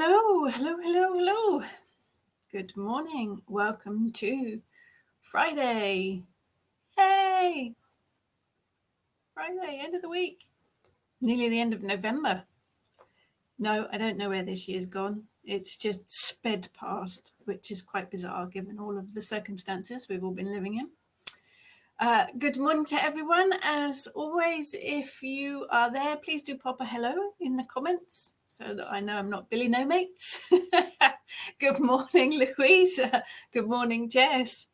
Hello, hello, hello, hello. Good morning. Welcome to Friday. Hey, Friday, end of the week. Nearly the end of November. No, I don't know where this year's gone. It's just sped past, which is quite bizarre given all of the circumstances we've all been living in. Good morning to everyone. As always, if you are there, please do pop a hello in the comments so that I know I'm not Billy No Mates. Good morning, Louise. Good morning, Jess.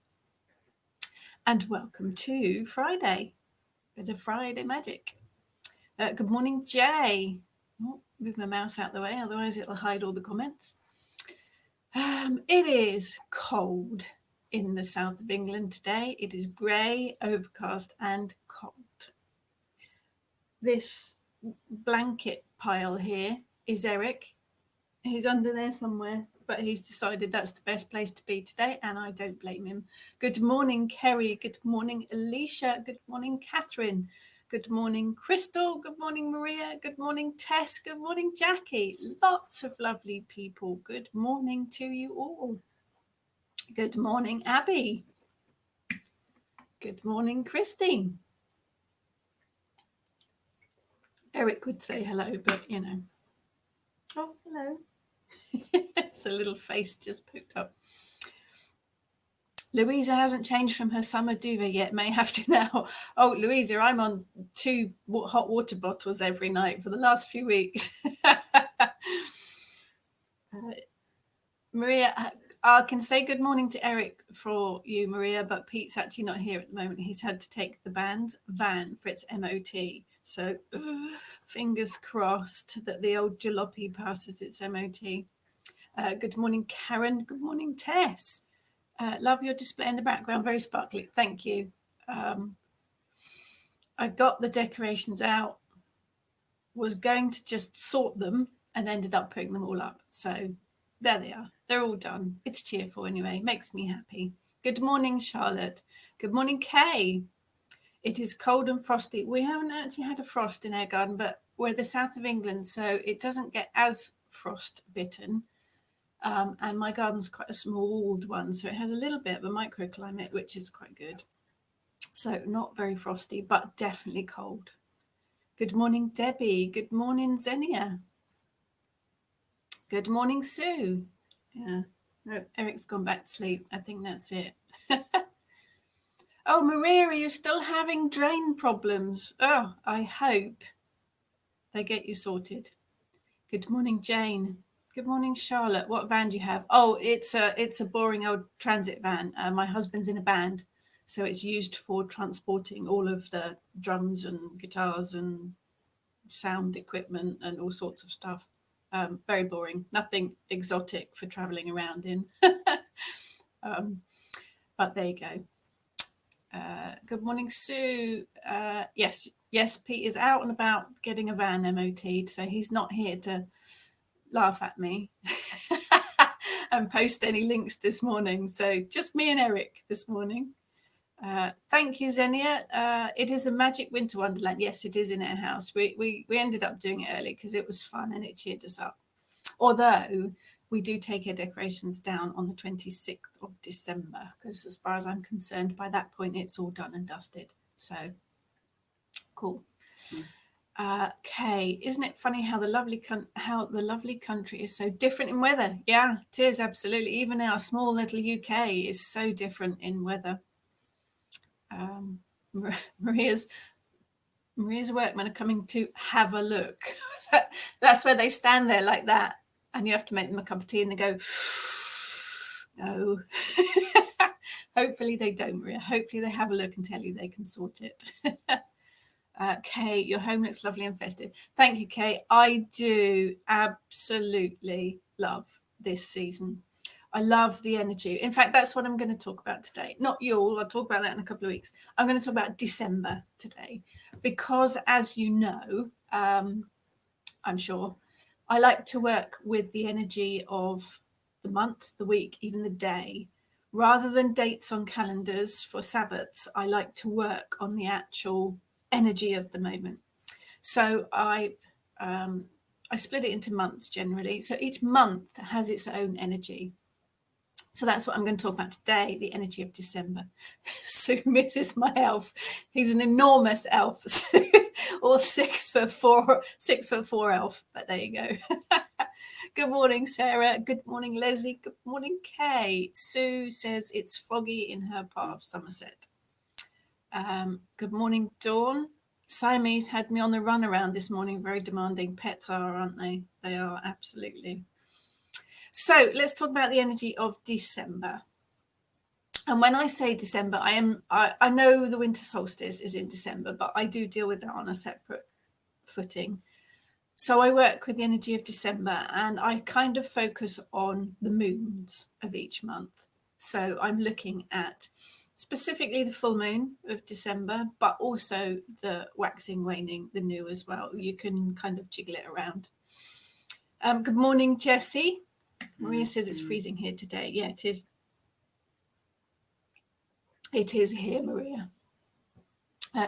And welcome to Friday. Bit of Friday magic. Good morning, Jay. Oh, move my mouse out the way, otherwise it'll hide all the comments. It is cold in the south of England today. It is grey, overcast and cold. This blanket pile here is Eric. He's under there somewhere, but he's decided that's the best place to be today, and I don't blame him. Good morning, Kerry. Good morning, Alicia. Good morning, Catherine. Good morning, Crystal. Good morning, Maria. Good morning, Tess. Good morning, Jackie. Lots of lovely people. Good morning to you all. Good morning, Abby. Good morning, Christine. Eric would say hello, but you know. Oh, hello. It's a little face just poked up. Louisa hasn't changed from her summer duvet yet. May have to now. Oh, Louisa, I'm on 2 hot water bottles every night for the last few weeks. Maria, I can say good morning to Eric for you, Maria, but Pete's actually not here at the moment. He's had to take the band's van for its MOT. So fingers crossed that the old jalopy passes its MOT. Good morning, Karen. Good morning, Tess. Love your display in the background. Very sparkly. Thank you. I got the decorations out, was going to just sort them and ended up putting them all up. So there they are. They're all done. It's cheerful anyway. Makes me happy. Good morning, Charlotte. Good morning, Kay. It is cold and frosty. We haven't actually had a frost in our garden, but we're the south of England, so it doesn't get as frost bitten. And my garden's quite a small walled one, so it has a little bit of a microclimate, which is quite good. So not very frosty, but definitely cold. Good morning, Debbie. Good morning, Xenia. Good morning, Sue. Yeah, no, Eric's gone back to sleep. I think that's it. Oh, Maria, are you still having drain problems? Oh, I hope they get you sorted. Good morning, Jane. Good morning, Charlotte. What van do you have? Oh, it's a boring old transit van. My husband's in a band, so it's used for transporting all of the drums and guitars and sound equipment and all sorts of stuff. Very boring. Nothing exotic for traveling around in. But there you go. Good morning, Sue. Yes, Pete is out and about getting a van MOT'd, so he's not here to laugh at me and post any links this morning. So just me and Eric this morning. Thank you, Xenia. It is a magic winter wonderland. Yes, it is in our house. We ended up doing it early because it was fun and it cheered us up. Although we do take our decorations down on the 26th of December because as far as I'm concerned, by that point, it's all done and dusted. So cool. Okay, isn't it funny how the lovely country is so different in weather? Yeah, it is, absolutely. Even our small little UK is so different in weather. Maria's workmen are coming to have a look. That's where they stand there like that, and you have to make them a cup of tea, and they go, no. Hopefully they don't, Maria. Hopefully they have a look and tell you they can sort it. Kay, your home looks lovely and festive. Thank you, Kay. I do absolutely love this season. I love the energy. In fact, that's what I'm going to talk about today. Not Yule. I'll talk about that in a couple of weeks. I'm going to talk about December today because, as you know, I'm sure, I like to work with the energy of the month, the week, even the day. Rather than dates on calendars for Sabbats, I like to work on the actual energy of the moment. So I've I split it into months generally. So each month has its own energy. So that's what I'm going to talk about today, the energy of December. So misses my elf. He's an enormous elf, or 6'4" elf. But there you go. Good morning, Sarah. Good morning, Leslie. Good morning, Kay. Sue says it's foggy in her part of Somerset. Good morning, Dawn. Siamese had me on the run around this morning. Very demanding. Pets are, aren't they? They are, absolutely. So let's talk about the energy of December. And when I say December, I know the winter solstice is in December, but I do deal with that on a separate footing. So I work with the energy of December, and I kind of focus on the moons of each month. So I'm looking at specifically the full moon of December, but also the waxing, waning, the new as well. You can kind of jiggle it around. Good morning, Jessie. Maria says it's freezing here today. Yeah, it is. It is here, Maria.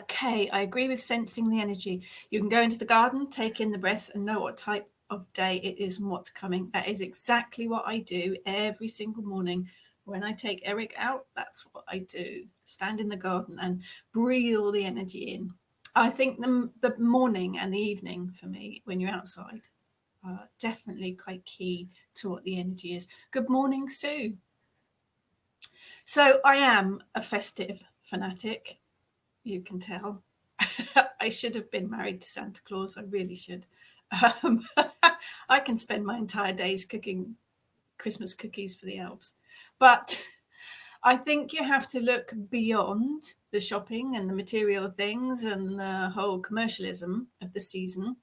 Kay, I agree with sensing the energy. You can go into the garden, take in the breaths, and know what type of day it is and what's coming. That is exactly what I do every single morning. When I take Eric out, that's what I do. Stand in the garden and breathe all the energy in. I think the morning and the evening for me, when you're outside, are definitely quite key to what the energy is. Good morning, Sue. So I am a festive fanatic. You can tell. I should have been married to Santa Claus. I really should. I can spend my entire days cooking Christmas cookies for the elves. But I think you have to look beyond the shopping and the material things and the whole commercialism of the season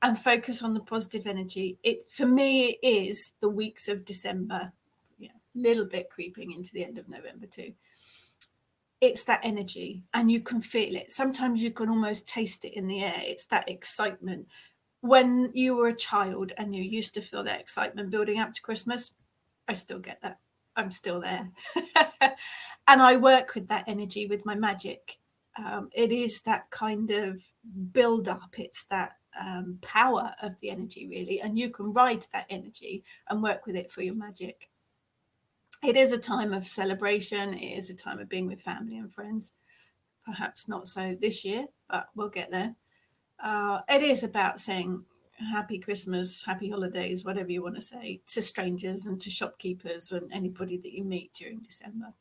and focus on the positive energy. For me, it is the weeks of December, a little bit creeping into the end of November too. It's that energy, and you can feel it. Sometimes you can almost taste it in the air. It's that excitement. When you were a child and you used to feel that excitement building up to Christmas, I still get that. I'm still there. And I work with that energy with my magic. It is that kind of build up. It's that power of the energy, really. And you can ride that energy and work with it for your magic. It is a time of celebration. It is a time of being with family and friends. Perhaps not so this year, but we'll get there. It is about saying happy Christmas, happy holidays, whatever you want to say, to strangers and to shopkeepers and anybody that you meet during December.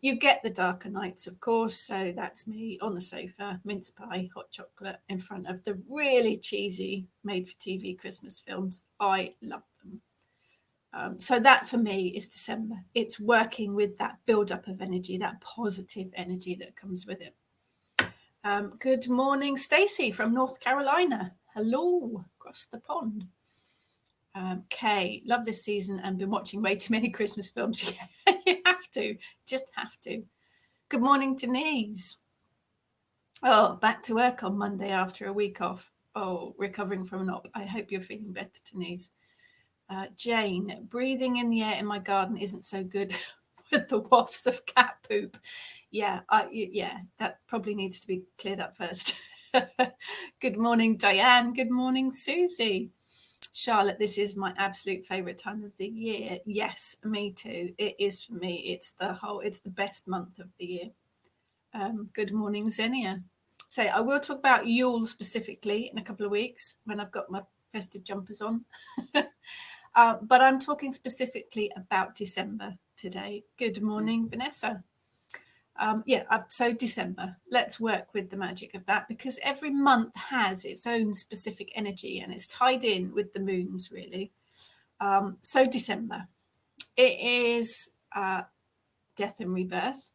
You get the darker nights, of course. So that's me on the sofa, mince pie, hot chocolate in front of the really cheesy made-for-TV Christmas films. I love them. So that for me is December. It's working with that build-up of energy, that positive energy that comes with it. Good morning, Stacey from North Carolina. Hello, across the pond. Kay, love this season and been watching way too many Christmas films. You have to, just have to. Good morning, Denise. Oh, back to work on Monday after a week off. Oh, recovering from an op. I hope you're feeling better, Denise. Jane, breathing in the air in my garden isn't so good with the wafts of cat poop. Yeah, that probably needs to be cleared up first. Good morning, Diane. Good morning, Susie. Charlotte, this is my absolute favourite time of the year. Yes, me too. It is for me. It's the best month of the year. Good morning, Xenia. So I will talk about Yule specifically in a couple of weeks when I've got my festive jumpers on. But I'm talking specifically about December today. Good morning, Vanessa. So December, let's work with the magic of that, because every month has its own specific energy and it's tied in with the moons, really. So December, it is death and rebirth.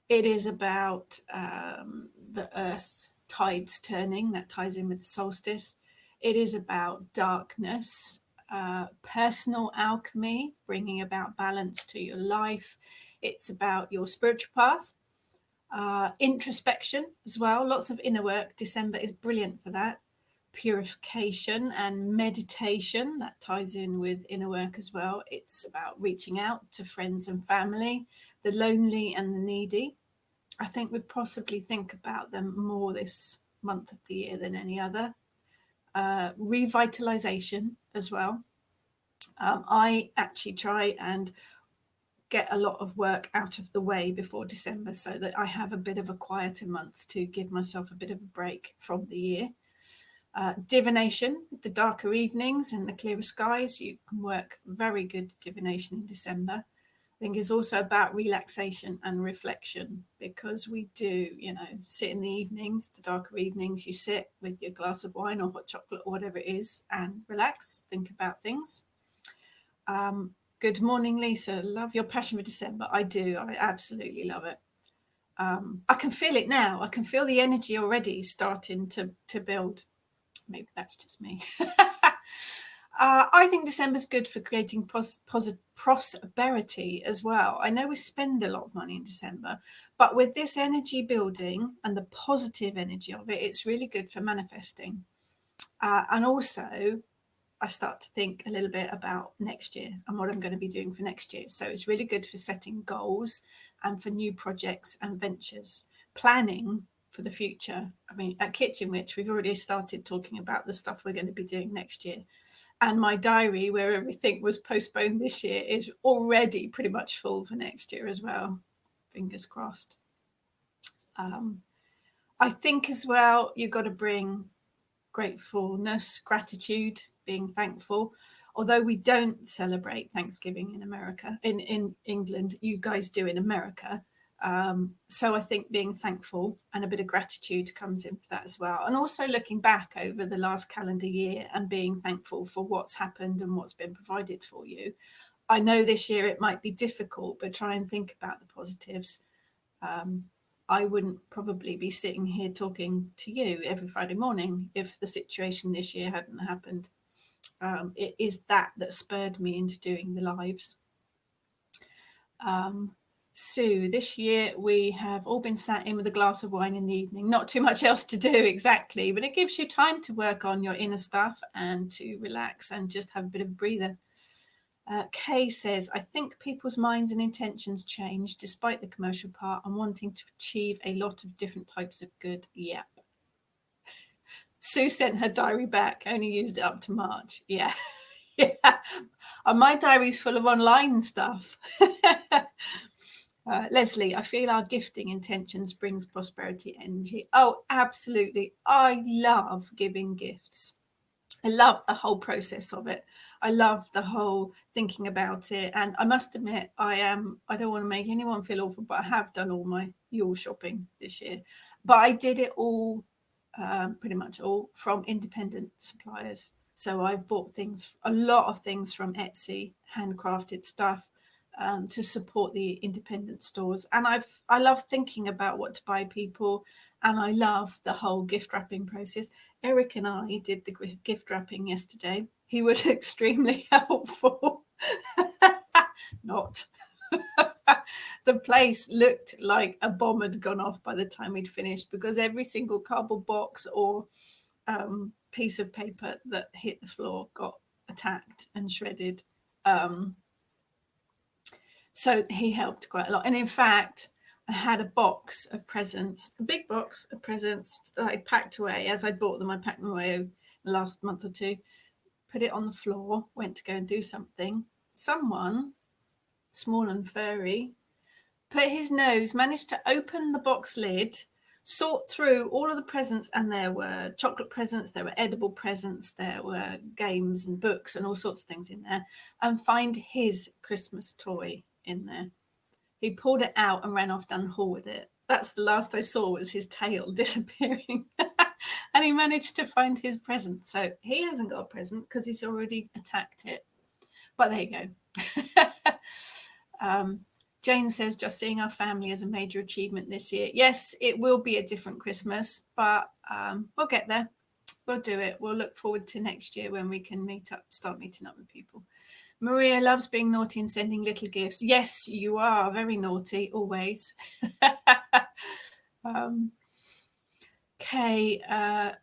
It is about the earth tides turning, that ties in with the solstice. It is about darkness, personal alchemy, bringing about balance to your life. It's about your spiritual path, introspection as well, lots of inner work. December is brilliant for that. Purification and meditation, that ties in with inner work as well. It's about reaching out to friends and family, the lonely and the needy. I think we'd possibly think about them more this month of the year than any other. revitalization as well. I actually try and get a lot of work out of the way before December so that I have a bit of a quieter month to give myself a bit of a break from the year. Divination, the darker evenings and the clearer skies, you can work very good divination in December. I think it's also about relaxation and reflection, because we do, sit in the evenings, the darker evenings, you sit with your glass of wine or hot chocolate or whatever it is and relax, think about things. Good morning, Lisa. Love your passion for December. I do. I absolutely love it. I can feel it now. I can feel the energy already starting to build. Maybe that's just me. I think December's good for creating prosperity as well. I know we spend a lot of money in December, but with this energy building and the positive energy of it, it's really good for manifesting. And also, I start to think a little bit about next year and what I'm going to be doing for next year. So it's really good for setting goals and for new projects and ventures, planning for the future. I mean, at Kitchen Witch, we've already started talking about the stuff we're going to be doing next year. And my diary, where everything was postponed this year, is already pretty much full for next year as well. Fingers crossed. I think as well, you've got to bring gratefulness, gratitude, being thankful. Although we don't celebrate Thanksgiving in America, in England, you guys do in America. So I think being thankful and a bit of gratitude comes in for that as well. And also looking back over the last calendar year and being thankful for what's happened and what's been provided for you. I know this year it might be difficult, but try and think about the positives. I wouldn't probably be sitting here talking to you every Friday morning if the situation this year hadn't happened. It is that spurred me into doing the lives. Sue, this year we have all been sat in with a glass of wine in the evening. Not too much else to do exactly, but it gives you time to work on your inner stuff and to relax and just have a bit of a breather. Kay says, I think people's minds and intentions change despite the commercial part and wanting to achieve a lot of different types of good. Yep. Sue sent her diary back, only used it up to March. Yeah. Yeah. And my diary's full of online stuff. Leslie, I feel our gifting intentions brings prosperity energy. Oh, absolutely. I love giving gifts. I love the whole process of it. I love the whole thinking about it. And I must admit, I don't want to make anyone feel awful, but I have done all my Yule shopping this year. But I did it all, pretty much all, from independent suppliers. So I've bought a lot of things from Etsy, handcrafted stuff, to support the independent stores. And I love thinking about what to buy people. And I love the whole gift wrapping process. Eric and I did the gift wrapping yesterday. He was extremely helpful. Not. The place looked like a bomb had gone off by the time we'd finished, because every single cardboard box or piece of paper that hit the floor got attacked and shredded. So he helped quite a lot. And in fact, I had a box of presents, a big box of presents that I packed away. As I bought them, I packed them away over the last month or two, put it on the floor, went to go and do something. Someone, small and furry, put his nose, managed to open the box lid, sort through all of the presents, and there were chocolate presents, there were edible presents, there were games and books and all sorts of things in there, and find his Christmas toy in there. He pulled it out and ran off down the hall with it. That's the last I saw, was his tail disappearing. And he managed to find his present. So he hasn't got a present because he's already attacked it. But there you go. Jane says, just seeing our family as a major achievement this year. Yes, it will be a different Christmas, but we'll get there. We'll do it. We'll look forward to next year when we can start meeting up with people. Maria loves being naughty and sending little gifts. Yes, you are very naughty, always. Kay, I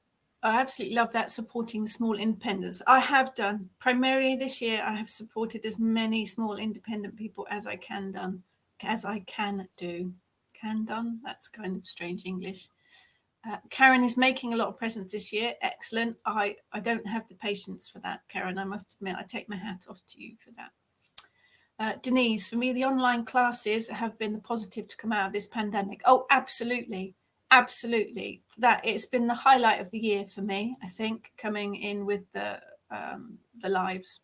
absolutely love that, supporting small independents. I have done. Primarily this year, I have supported as many small independent people as I can do. Can done? That's kind of strange English. Karen is making a lot of presents this year. Excellent. I don't have the patience for that, Karen. I must admit, I take my hat off to you for that. Denise, for me, the online classes have been the positive to come out of this pandemic. Oh, absolutely. Absolutely. That it's been the highlight of the year for me, I think, coming in with the lives.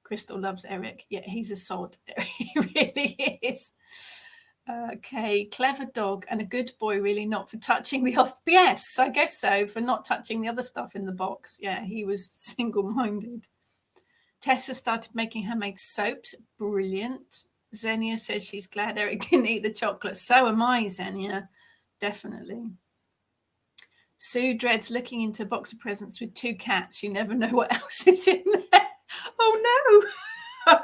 Crystal loves Eric. Yeah, he's a sod. He really is. Okay, clever dog and a good boy, really, not for touching the off. Yes, I guess so, for not touching the other stuff in the box. Yeah, he was single-minded. Tessa started making homemade soaps. Brilliant. Xenia says she's glad Eric didn't eat the chocolate. So am I, Xenia. Definitely. Sue dreads looking into a box of presents with 2 cats. You never know what else is in there. Oh, no.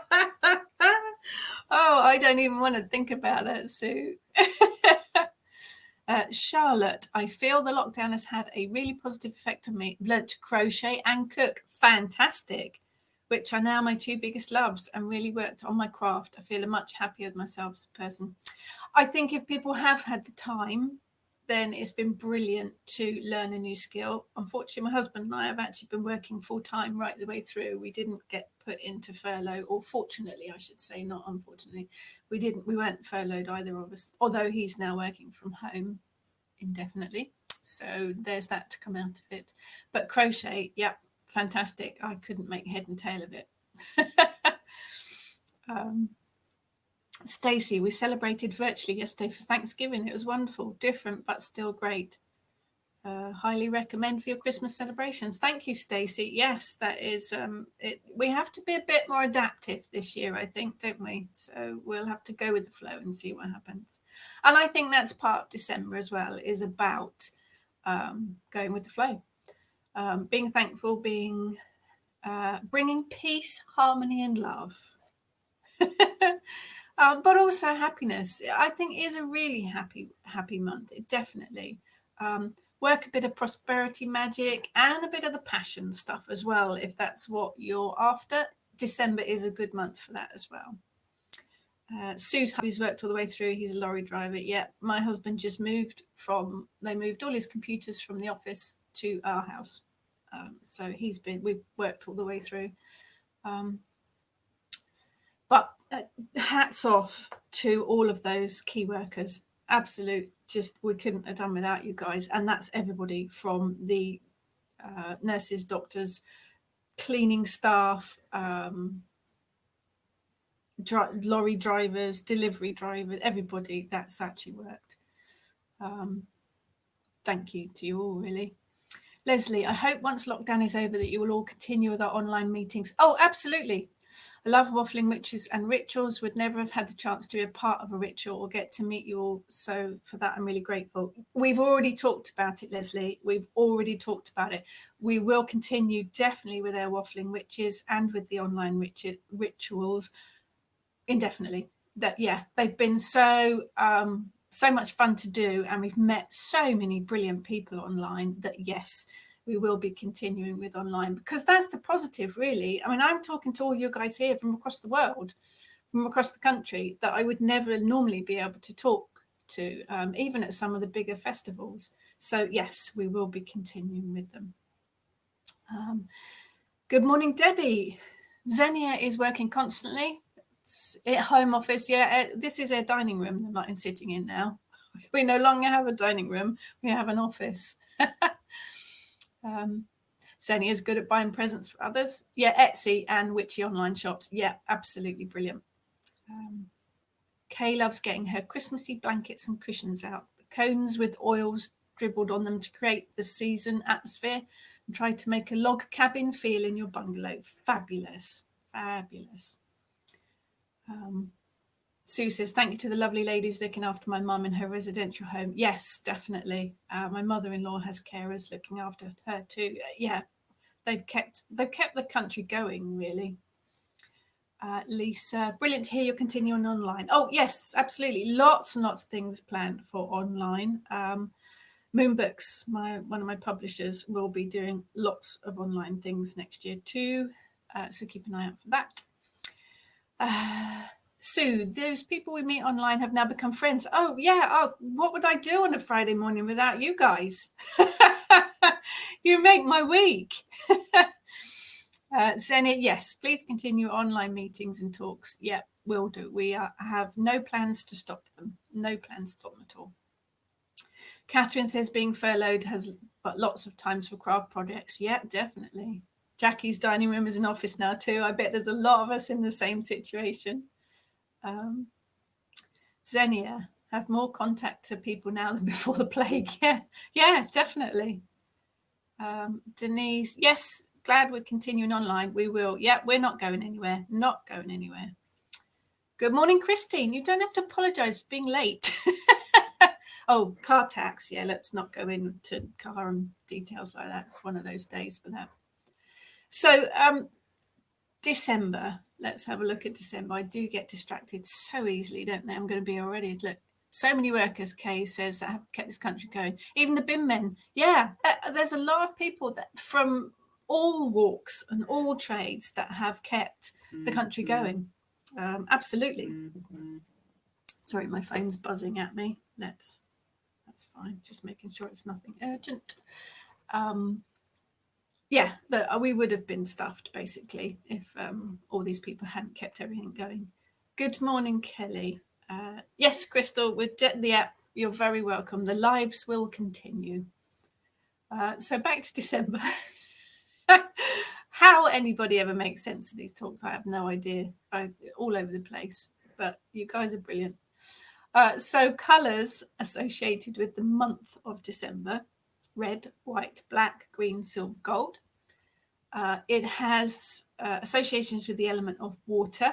Oh, I don't even want to think about that, Sue. Charlotte, I feel the lockdown has had a really positive effect on me. Learned to crochet and cook. Fantastic. Which are now my 2 biggest loves, and really worked on my craft. I feel much happier with myself as a person. I think if people have had the time, then it's been brilliant to learn a new skill. Unfortunately, my husband and I have actually been working full time right the way through. We didn't get put into furlough, or fortunately, I should say, not unfortunately. We weren't furloughed, either of us, although he's now working from home indefinitely. So there's that to come out of it. But crochet, yeah, fantastic. I couldn't make head and tail of it. Stacey, we celebrated virtually yesterday for Thanksgiving. It was wonderful, different, but still great. Highly recommend for your Christmas celebrations. Thank you, Stacey. Yes, that is it. We have to be a bit more adaptive this year, I think, don't we? So we'll have to go with the flow and see what happens. And I think that's part of December as well, is about going with the flow, being thankful, being bringing peace, harmony, and love. But also happiness. I think is a really happy month. It definitely work a bit of prosperity magic and a bit of the passion stuff as well, if that's what you're after. December is a good month for that as well. Sue's hubby's worked all the way through. He's a lorry driver. Yeah, my husband just moved they moved all his computers from the office to our house. So we've worked all the way through. But hats off to all of those key workers. Absolute, just we couldn't have done without you guys. And that's everybody from the nurses, doctors, cleaning staff, lorry drivers, delivery drivers, everybody that's actually worked. Thank you to you all, really. Leslie, I hope once lockdown is over that you will all continue with our online meetings. Oh, absolutely. I love waffling witches and rituals. Would never have had the chance to be a part of a ritual or get to meet you all. So for that, I'm really grateful. We've already talked about it, Leslie. We've already talked about it. We will continue definitely with our waffling witches and with the online rituals indefinitely. They've been so much fun to do, and we've met so many brilliant people online that yes, we will be continuing with online, because that's the positive, really. I mean, I'm talking to all you guys here from across the world, from across the country, that I would never normally be able to talk to, even at some of the bigger festivals. So yes, we will be continuing with them. Good morning, Debbie. Xenia is working constantly. At home office, this is a dining room that I'm sitting in now. We no longer have a dining room, we have an office. Xenia is good at buying presents for others. Etsy and witchy online shops. Absolutely brilliant. Kay loves getting her Christmassy blankets and cushions out, the cones with oils dribbled on them to create the season atmosphere, and try to make a log cabin feel in your bungalow. Fabulous. Sue says, thank you to the lovely ladies looking after my mum in her residential home. Yes, definitely. My mother-in-law has carers looking after her too. They've kept the country going, really. Lisa, brilliant to hear you're continuing online. Oh, yes, absolutely. Lots and lots of things planned for online. Moonbooks, one of my publishers, will be doing lots of online things next year too. So keep an eye out for that. Sue, those people we meet online have now become friends. Oh, yeah. Oh, what would I do on a Friday morning without you guys? You make my week. Xenia, yes, please continue online meetings and talks. Yeah, will do. We have no plans to stop them. No plans to stop them at all. Catherine says being furloughed has lots of times for craft projects. Yeah, definitely. Jackie's dining room is an office now too. I bet there's a lot of us in the same situation. Xenia, have more contact to people now than before the plague. Yeah, definitely. Denise, yes, glad we're continuing online. We will. Yeah, we're not going anywhere. Not going anywhere. Good morning, Christine. You don't have to apologise for being late. Oh, car tax. Yeah, let's not go into car and details like that. It's one of those days for that. So, December. Let's have a look at December. I do get distracted so easily, don't I? I'm going to be already. Look, so many workers, Kay says, that have kept this country going. Even the bin men. Yeah, there's a lot of people that from all walks and all trades that have kept the country going. Absolutely. Sorry, my phone's buzzing at me. That's fine. Just making sure it's nothing urgent. Yeah, we would have been stuffed basically if all these people hadn't kept everything going. Good morning, Kelly. Yes, Crystal, with the app, you're very welcome. The lives will continue. So back to December. How anybody ever makes sense of these talks, I have no idea. All over the place, but you guys are brilliant. So colours associated with the month of December: red, white, black, green, silver, gold. It has associations with the element of water,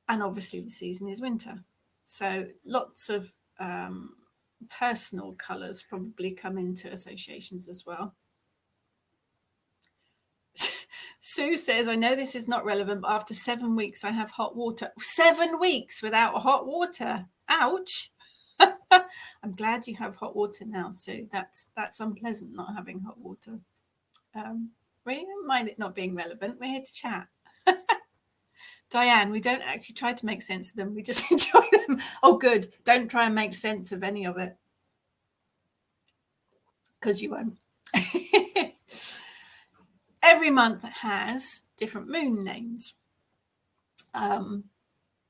and obviously the season is winter. So lots of personal colours probably come into associations as well. Sue says, I know this is not relevant, but after 7 weeks, I have hot water. 7 weeks without hot water. Ouch. I'm glad you have hot water now, Sue. That's unpleasant not having hot water. We don't mind it not being relevant. We're here to chat. Diane, we don't actually try to make sense of them. We just enjoy them. Oh, good. Don't try and make sense of any of it, because you won't. Every month has different moon names.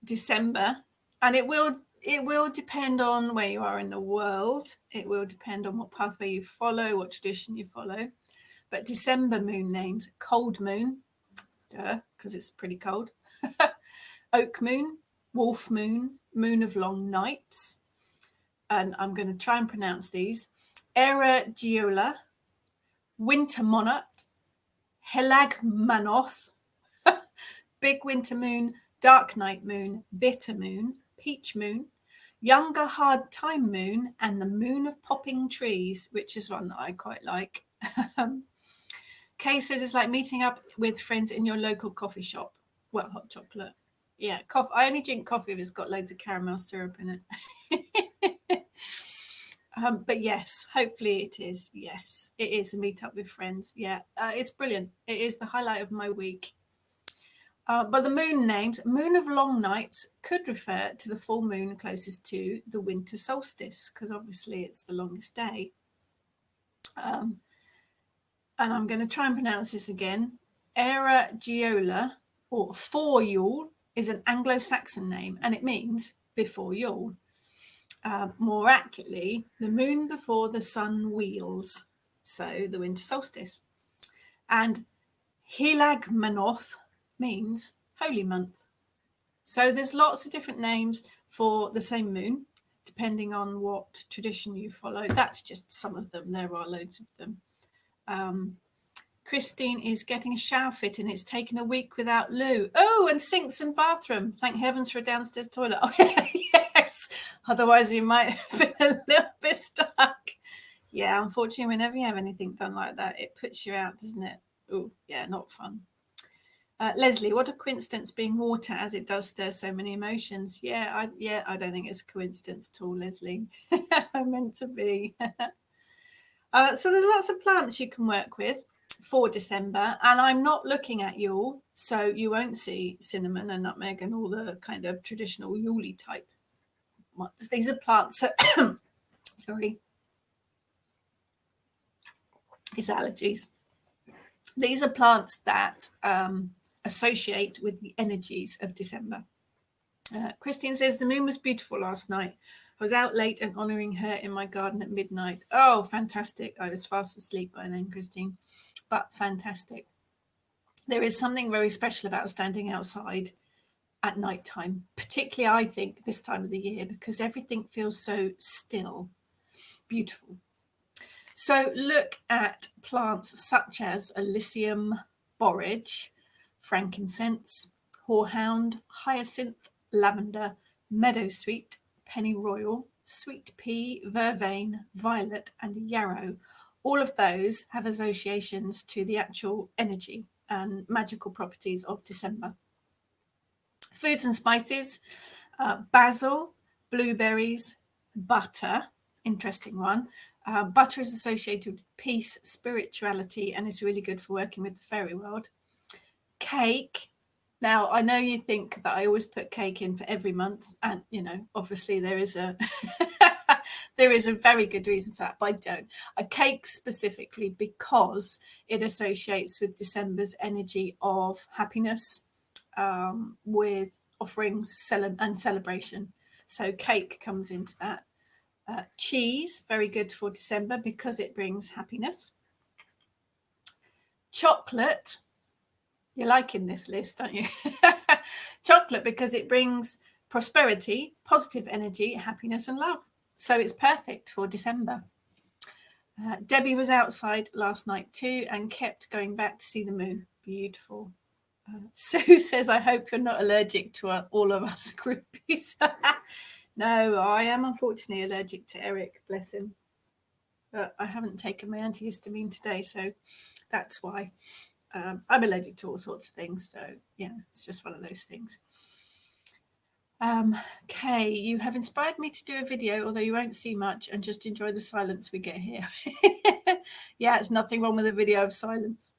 December, and it will depend on where you are in the world. It will depend on what pathway you follow, what tradition you follow. But December moon names: cold moon, because it's pretty cold. Oak moon, wolf moon, moon of long nights, and I'm going to try and pronounce these: Era Giola, winter monarch, Helagmanoth, big winter moon, dark night moon, bitter moon, peach moon, younger hard time moon, and the moon of popping trees, which is one that I quite like. Kay says it's like meeting up with friends in your local coffee shop. Well, hot chocolate. Yeah, coffee. I only drink coffee if it's got loads of caramel syrup in it. But yes, hopefully it is. Yes, it is a meet up with friends. Yeah, it's brilliant. It is the highlight of my week. But the moon names, moon of long nights, could refer to the full moon closest to the winter solstice, because obviously it's the longest day. And I'm going to try and pronounce this again. Era Giola, or for Yule, is an Anglo-Saxon name, and it means before Yule. More accurately, the moon before the sun wheels, so the winter solstice. And Hilagmanoth means holy month. So there's lots of different names for the same moon, depending on what tradition you follow. That's just some of them. There are loads of them. Christine is getting a shower fit and it's taken a week without loo. Oh, and sinks and bathroom. Thank heavens for a downstairs toilet. Oh, yes. Otherwise, you might have been a little bit stuck. Yeah, unfortunately, whenever you have anything done like that, it puts you out, doesn't it? Oh, yeah, not fun. Leslie, what a coincidence being water, as it does stir so many emotions. Yeah, I don't think it's a coincidence at all, Leslie. I meant to be. So there's lots of plants you can work with. for December, and I'm not looking at Yule, so you won't see cinnamon and nutmeg and all the kind of traditional Yule type ones. These are plants that, sorry, it's allergies. These are plants that associate with the energies of December. Christine says, the moon was beautiful last night. I was out late and honouring her in my garden at midnight. Oh, fantastic. I was fast asleep by then, Christine, but fantastic. There is something very special about standing outside at night time, particularly, I think, this time of the year, because everything feels so still, beautiful. So look at plants such as Alyssum borage, frankincense, horehound, hyacinth, lavender, meadowsweet, pennyroyal, sweet pea, vervain, violet, and yarrow. All of those have associations to the actual energy and magical properties of December. Foods and spices, basil, blueberries, butter, interesting one. Butter is associated with peace, spirituality, and is really good for working with the fairy world. Cake. Now, I know you think that I always put cake in for every month, and obviously there is a there is a very good reason for that, but I don't. A cake specifically because it associates with December's energy of happiness, with offerings and celebration. So cake comes into that. Cheese, very good for December because it brings happiness. Chocolate, you're liking this list, aren't you? Chocolate because it brings prosperity, positive energy, happiness, and love. So it's perfect for December. Debbie was outside last night too and kept going back to see the moon. Beautiful. Sue says, I hope you're not allergic to all of us groupies. No, I am unfortunately allergic to Eric, bless him. But I haven't taken my antihistamine today, so that's why. I'm allergic to all sorts of things, so yeah, it's just one of those things. Kay, you have inspired me to do a video, although you won't see much, and just enjoy the silence we get here. Yeah, it's nothing wrong with a video of silence.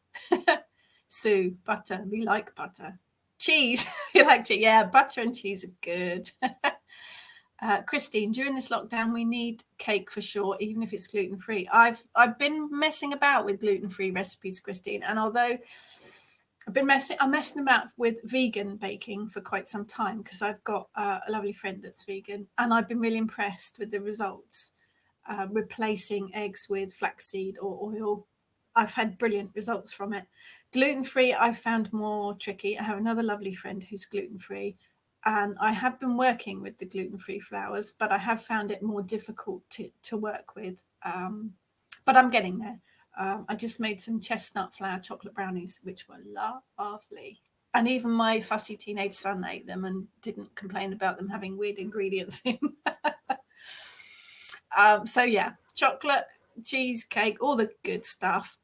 Sue, butter, we like butter. Cheese, you like it? Yeah, butter and cheese are good. Christine, during this lockdown, we need cake for sure, even if it's gluten-free. I've been messing about with gluten-free recipes, Christine, and although I'm messing about with vegan baking for quite some time because I've got a lovely friend that's vegan, and I've been really impressed with the results. Replacing eggs with flaxseed or oil, I've had brilliant results from it. Gluten-free, I've found more tricky. I have another lovely friend who's gluten-free, and I have been working with the gluten-free flours, but I have found it more difficult to work with. But I'm getting there. I just made some chestnut flour chocolate brownies, which were lovely. And even my fussy teenage son ate them and didn't complain about them having weird ingredients in. So yeah, chocolate, cheesecake, all the good stuff.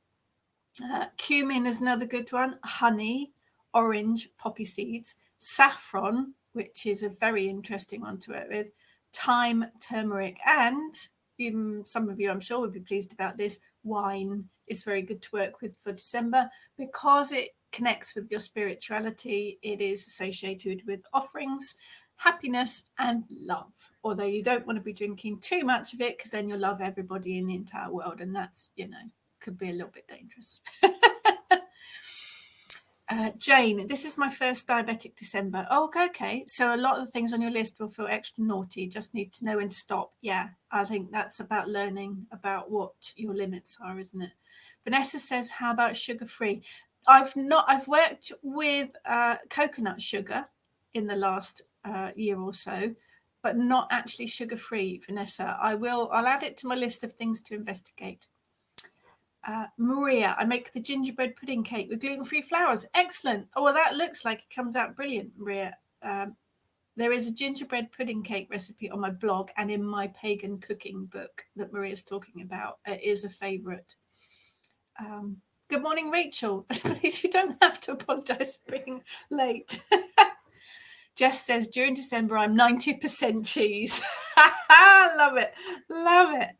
Cumin is another good one. Honey, orange, poppy seeds, saffron, which is a very interesting one to work with. Thyme, turmeric, and even some of you, I'm sure, would be pleased about this. Wine is very good to work with for December because it connects with your spirituality. It is associated with offerings, happiness, and love. Although you don't want to be drinking too much of it because then you'll love everybody in the entire world, and that's, could be a little bit dangerous. Jane, this is my first diabetic December. Oh, okay. So a lot of the things on your list will feel extra naughty. Just need to know when to stop. Yeah, I think that's about learning about what your limits are, isn't it? Vanessa says, how about sugar-free? I've worked with coconut sugar in the last year or so, but not actually sugar-free, Vanessa. I'll add it to my list of things to investigate. Maria, I make the gingerbread pudding cake with gluten-free flours. Excellent. Oh, well, that looks like it comes out brilliant, Maria. There is a gingerbread pudding cake recipe on my blog and in my pagan cooking book that Maria's talking about. It is a favourite. Good morning, Rachel. Please, you don't have to apologise for being late. Jess says, during December, I'm 90% cheese. Love it. Love it.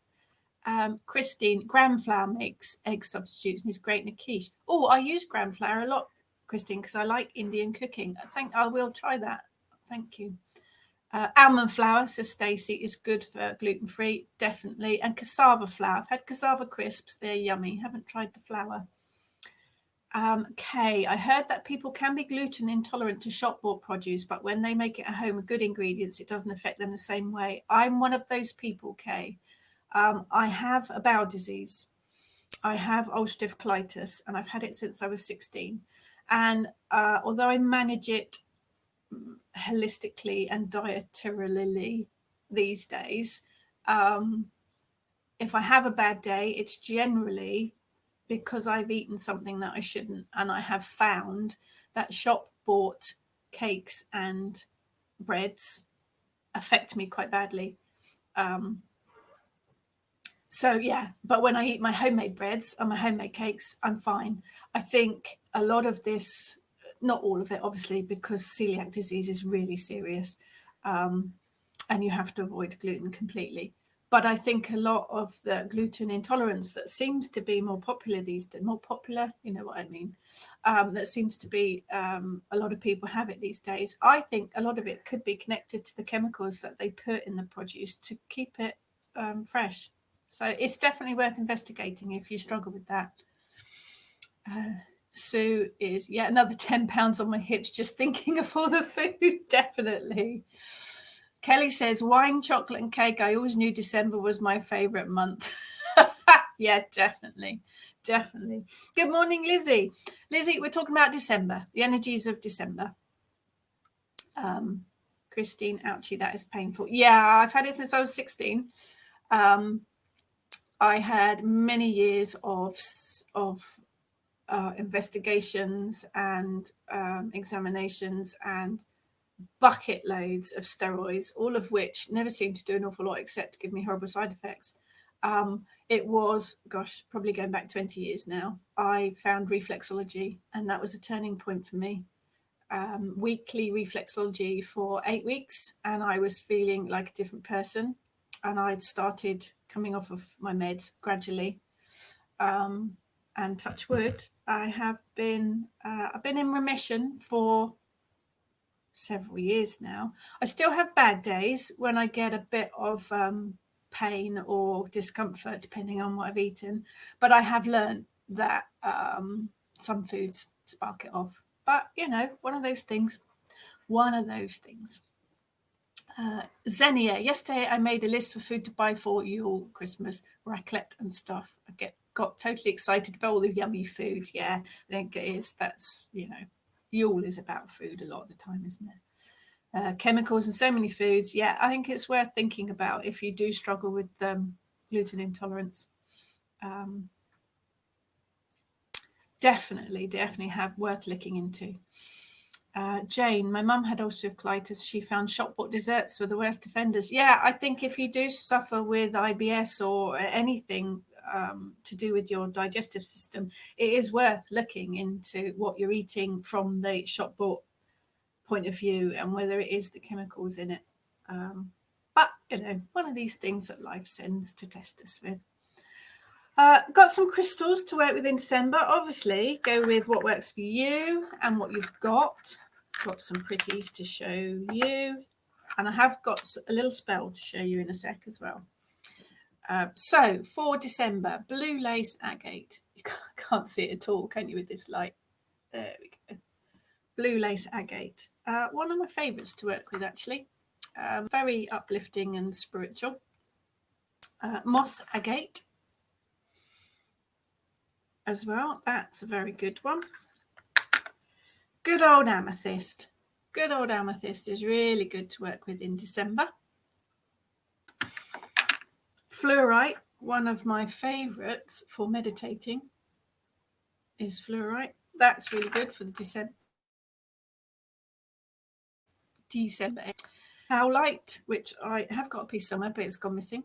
Christine, gram flour makes egg substitutes and is great in a quiche. Oh, I use gram flour a lot, Christine, because I like Indian cooking. I think I will try that. Thank you. Almond flour, says Stacey, is good for gluten-free, definitely. And cassava flour. I've had cassava crisps. They're yummy. Haven't tried the flour. Kay, I heard that people can be gluten intolerant to shop-bought produce, but when they make it at home with good ingredients, it doesn't affect them the same way. I'm one of those people, Kay. I have a bowel disease. I have ulcerative colitis, and I've had it since I was 16. And although I manage it holistically and dietarily these days, if I have a bad day, it's generally because I've eaten something that I shouldn't. And I have found that shop-bought cakes and breads affect me quite badly. So yeah, but when I eat my homemade breads and my homemade cakes, I'm fine. I think a lot of this, not all of it, obviously, because celiac disease is really serious, and you have to avoid gluten completely. But I think a lot of the gluten intolerance that seems to be more popular these days, you know what I mean, that seems to be a lot of people have it these days. I think a lot of it could be connected to the chemicals that they put in the produce to keep it fresh. So it's definitely worth investigating if you struggle with that. Sue is, yeah, another 10 pounds on my hips just thinking of all the food, definitely. Kelly says, wine, chocolate and cake. I always knew December was my favourite month. Yeah, definitely. Definitely. Good morning, Lizzie. Lizzie, we're talking about December, the energies of December. Christine, ouchie, that is painful. Yeah, I've had it since I was 16. I had many years of investigations and examinations and bucket loads of steroids, all of which never seemed to do an awful lot except give me horrible side effects. It was, gosh, probably going back 20 years now. I found reflexology, and that was a turning point for me. Weekly reflexology for 8 weeks, and I was feeling like a different person. And I'd started coming off of my meds gradually. And touch wood, I've been in remission for several years now. I still have bad days when I get a bit of pain or discomfort, depending on what I've eaten. But I have learned that some foods spark it off. But, you know, one of those things. Xenia, yesterday I made a list for food to buy for Yule, Christmas, raclette and stuff. Got totally excited about all the yummy food. Yeah, I think it is. That's, you know, Yule is about food a lot of the time, isn't it? Chemicals and so many foods. Yeah, I think it's worth thinking about if you do struggle with gluten intolerance. Definitely have worth looking into. Jane, my mum had ulcerative colitis. She found shop-bought desserts were the worst offenders. Yeah, I think if you do suffer with IBS or anything to do with your digestive system, it is worth looking into what you're eating from the shop-bought point of view and whether it is the chemicals in it. But, you know, one of these things that life sends to test us with. Got some crystals to work with in December. Obviously, go with what works for you and what you've got. Got some pretties to show you. And I have got a little spell to show you in a sec as well. So, for December, blue lace agate. You can't see it at all, can you, with this light? There we go. Blue lace agate. One of my favourites to work with, actually. Very uplifting and spiritual. Moss agate as well. That's a very good one. Good old amethyst. Good old amethyst is really good to work with in December. Fluorite, one of my favourites for meditating, is fluorite. That's really good for the December. Howlite, which I have got a piece somewhere, but it's gone missing.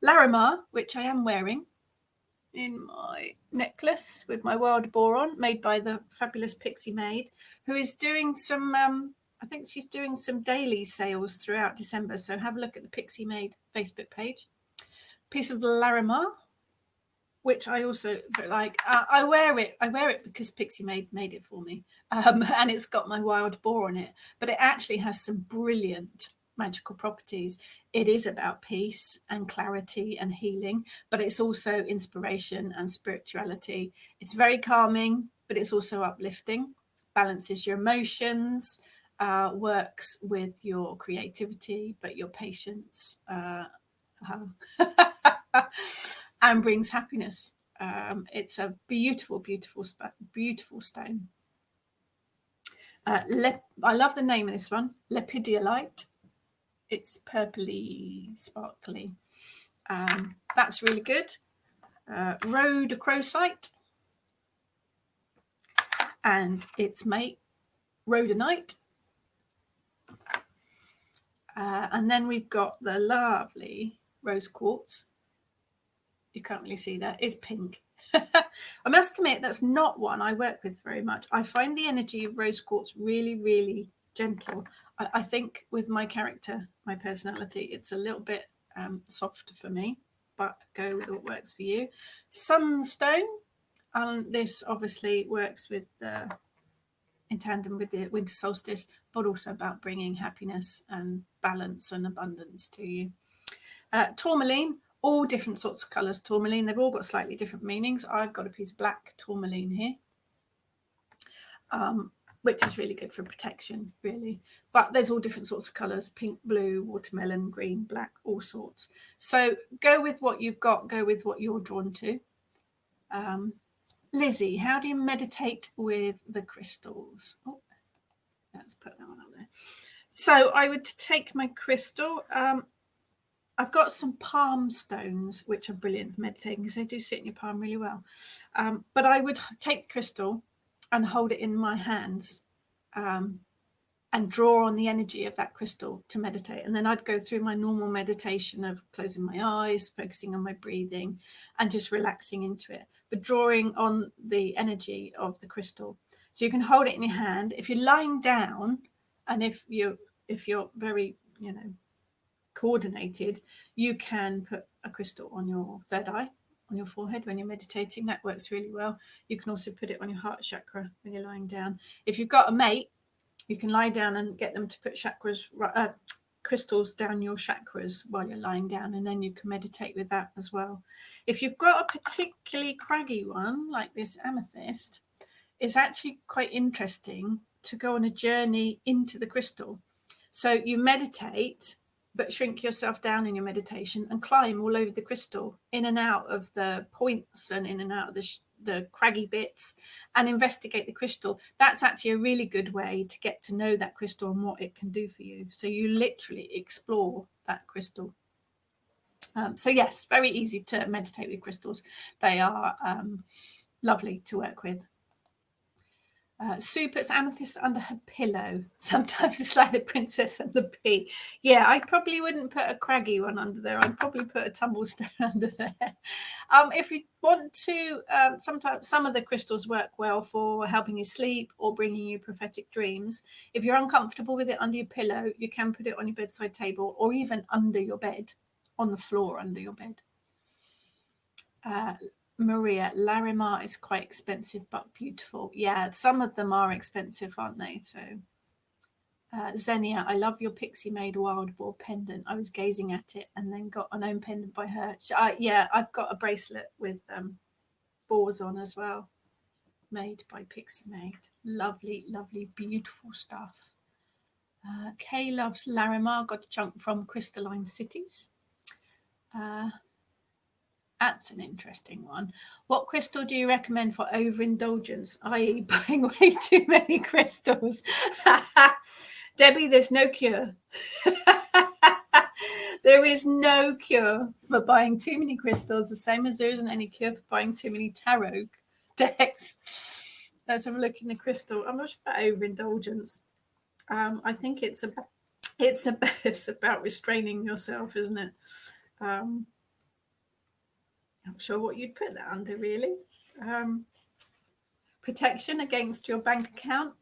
Larimar, which I am wearing in my necklace with my wild boar on, made by the fabulous Pixie Maid, who is doing some, I think she's doing some daily sales throughout December. So have a look at the Pixie Maid Facebook page. piece of Larimar, which I also like. I wear it because Pixie made it for me, and it's got my wild boar on it. But it actually has some brilliant magical properties. It is about peace and clarity and healing, but it's also inspiration and spirituality. It's very calming, but it's also uplifting. Balances your emotions, works with your creativity, but your patience. And brings happiness. It's a beautiful, beautiful stone. I love the name of this one, Lepidiolite. It's purpley, sparkly. That's really good. Rhodochrosite and its mate, rhodonite. And then we've got the lovely rose quartz. You can't really see that. It's pink. I must admit that's not one I work with very much. I find the energy of rose quartz really, really gentle. I think with my character, my personality, it's a little bit soft for me, but go with what works for you. Sunstone, this obviously works with in tandem with the winter solstice, but also about bringing happiness and balance and abundance to you. Tourmaline, all different sorts of colours tourmaline. They've all got slightly different meanings. I've got a piece of black tourmaline here, which is really good for protection, really. But there's all different sorts of colours: pink, blue, watermelon, green, black, all sorts. So go with what you've got. Go with what you're drawn to. Lizzie, how do you meditate with the crystals? Oh, let's put that one up there. So I would take my crystal. I've got some palm stones, which are brilliant for meditating because they do sit in your palm really well. But I would take the crystal and hold it in my hands and draw on the energy of that crystal to meditate. And then I'd go through my normal meditation of closing my eyes, focusing on my breathing and just relaxing into it, but drawing on the energy of the crystal. So you can hold it in your hand. If you're lying down and if you're very, coordinated, you can put a crystal on your third eye, on your forehead when you're meditating. That works really well. You can also put it on your heart chakra when you're lying down. If you've got a mate, you can lie down and get them to put crystals down your chakras while you're lying down, and then you can meditate with that as well. If you've got a particularly craggy one like this amethyst, it's actually quite interesting to go on a journey into the crystal. So you meditate, but shrink yourself down in your meditation and climb all over the crystal, in and out of the points and in and out of the craggy bits, and investigate the crystal. That's actually a really good way to get to know that crystal and what it can do for you. So you literally explore that crystal. So yes, very easy to meditate with crystals. They are lovely to work with. Sue puts amethyst under her pillow. Sometimes it's like the Princess and the Pea. Yeah, I probably wouldn't put a craggy one under there. I'd probably put a tumblestone under there. If you want to, sometimes some of the crystals work well for helping you sleep or bringing you prophetic dreams. If you're uncomfortable with it under your pillow, you can put it on your bedside table or even under your bed, on the floor under your bed. Maria, Larimar is quite expensive but beautiful. Yeah, some of them are expensive, aren't they? So, Xenia, I love your pixie made wild boar pendant. I was gazing at it and then got an own pendant by her. Yeah, I've got a bracelet with boars on as well, made by Pixie Made. Lovely, lovely, beautiful stuff. Kay loves Larimar, got a chunk from Crystalline Cities. That's an interesting one. What crystal do you recommend for overindulgence, i.e. buying way too many crystals? Debbie, there's no cure. There is no cure for buying too many crystals, the same as there isn't any cure for buying too many tarot decks. Let's have a look in the crystal. I'm not sure about overindulgence. I think it's about restraining yourself, isn't it? Not sure what you'd put that under, really. Protection against your bank account.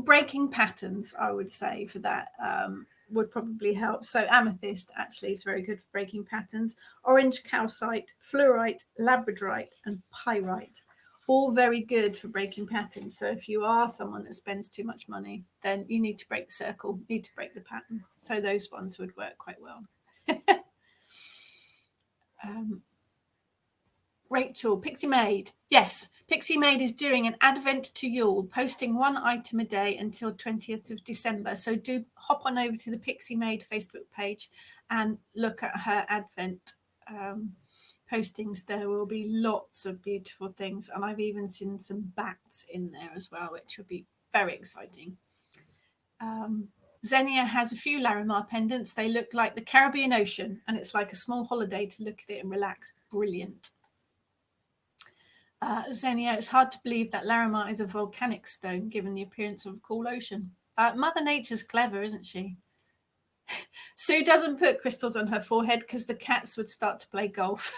Breaking patterns, I would say, for that. would probably help. So amethyst actually is very good for breaking patterns. Orange calcite, fluorite, labradorite, and pyrite. All very good for breaking patterns. So if you are someone that spends too much money, then you need to break the circle, need to break the pattern. So those ones would work quite well. Rachel, Pixie Maid. Yes, Pixie Maid is doing an Advent to Yule, posting one item a day until 20th of December. So do hop on over to the Pixie Maid Facebook page and look at her Advent postings. There will be lots of beautiful things. And I've even seen some bats in there as well, which will be very exciting. Xenia has a few Larimar pendants. They look like the Caribbean Ocean, and it's like a small holiday to look at it and relax. Brilliant. Xenia, it's hard to believe that Larimar is a volcanic stone, given the appearance of a cool ocean. Mother Nature's clever, isn't she? Sue doesn't put crystals on her forehead because the cats would start to play golf.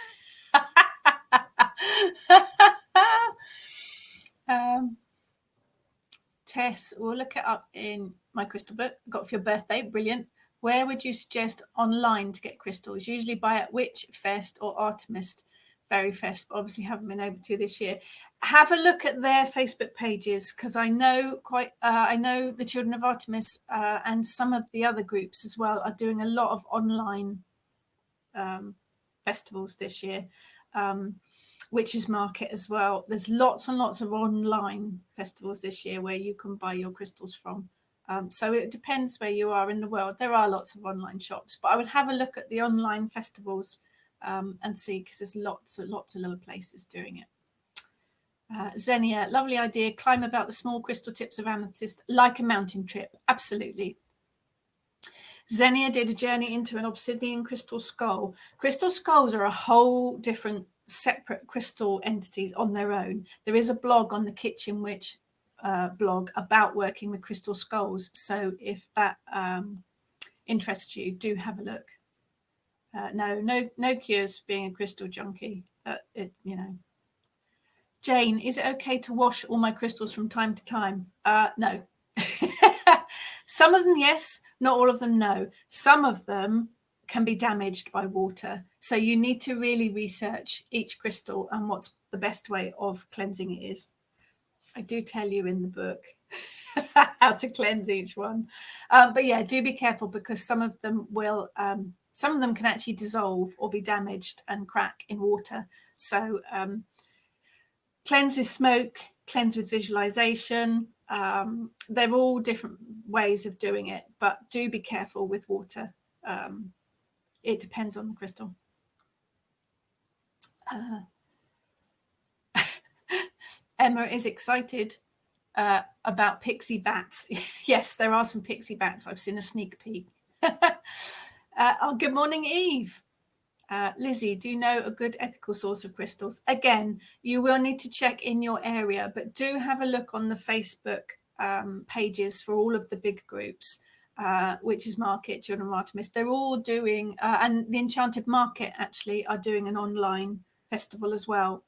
Tess, we'll look it up in my crystal book. Got for your birthday, brilliant. Where would you suggest online to get crystals? Usually buy at Witch Fest or Artemist Fairy Fest, but obviously haven't been able to this year. Have a look at their Facebook pages, because I know I know the Children of Artemis and some of the other groups as well are doing a lot of online festivals this year. Witches Market as well. There's lots and lots of online festivals this year where you can buy your crystals from. So it depends where you are in the world. There are lots of online shops, but I would have a look at the online festivals and see, because there's lots of little places doing it. Xenia, lovely idea. Climb about the small crystal tips of amethyst like a mountain trip. Absolutely. Xenia did a journey into an obsidian crystal skull. Crystal skulls are a whole different separate crystal entities on their own. There is a blog on the Kitchen Witch blog about working with crystal skulls. So if that interests you, do have a look. No cures being a crystal junkie. Jane, is it okay to wash all my crystals from time to time? No. Some of them, yes. Not all of them, no. Some of them can be damaged by water. So you need to really research each crystal and what's the best way of cleansing it is. I do tell you in the book how to cleanse each one. But yeah, do be careful, because some of them can actually dissolve or be damaged and crack in water. So cleanse with smoke, cleanse with visualization. They're all different ways of doing it, but do be careful with water. It depends on the crystal. Emma is excited about pixie bats. Yes, there are some pixie bats. I've seen a sneak peek. Good morning, Eve. Lizzie, do you know a good ethical source of crystals? Again, you will need to check in your area, but do have a look on the Facebook pages for all of the big groups. Witches Market, Children of Artemis, they're all doing, and the Enchanted Market actually are doing an online festival as well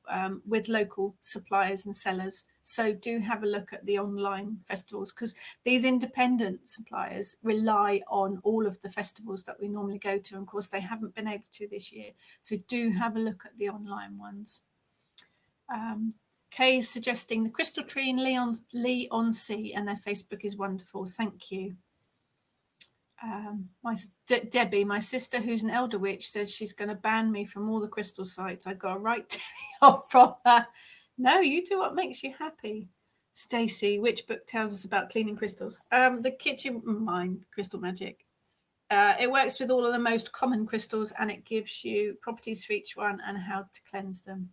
with local suppliers and sellers. So do have a look at the online festivals, because these independent suppliers rely on all of the festivals that we normally go to. And of course, they haven't been able to this year. So do have a look at the online ones. Kay is suggesting the Crystal Tree in Leon Sea, and their Facebook is wonderful. Thank you. Debbie, my sister, who's an elder witch, says she's going to ban me from all the crystal sites. I got a right off from her. No, you do what makes you happy. Stacey, which book tells us about cleaning crystals? The Kitchen Mind, Crystal Magic. It works with all of the most common crystals, and it gives you properties for each one and how to cleanse them.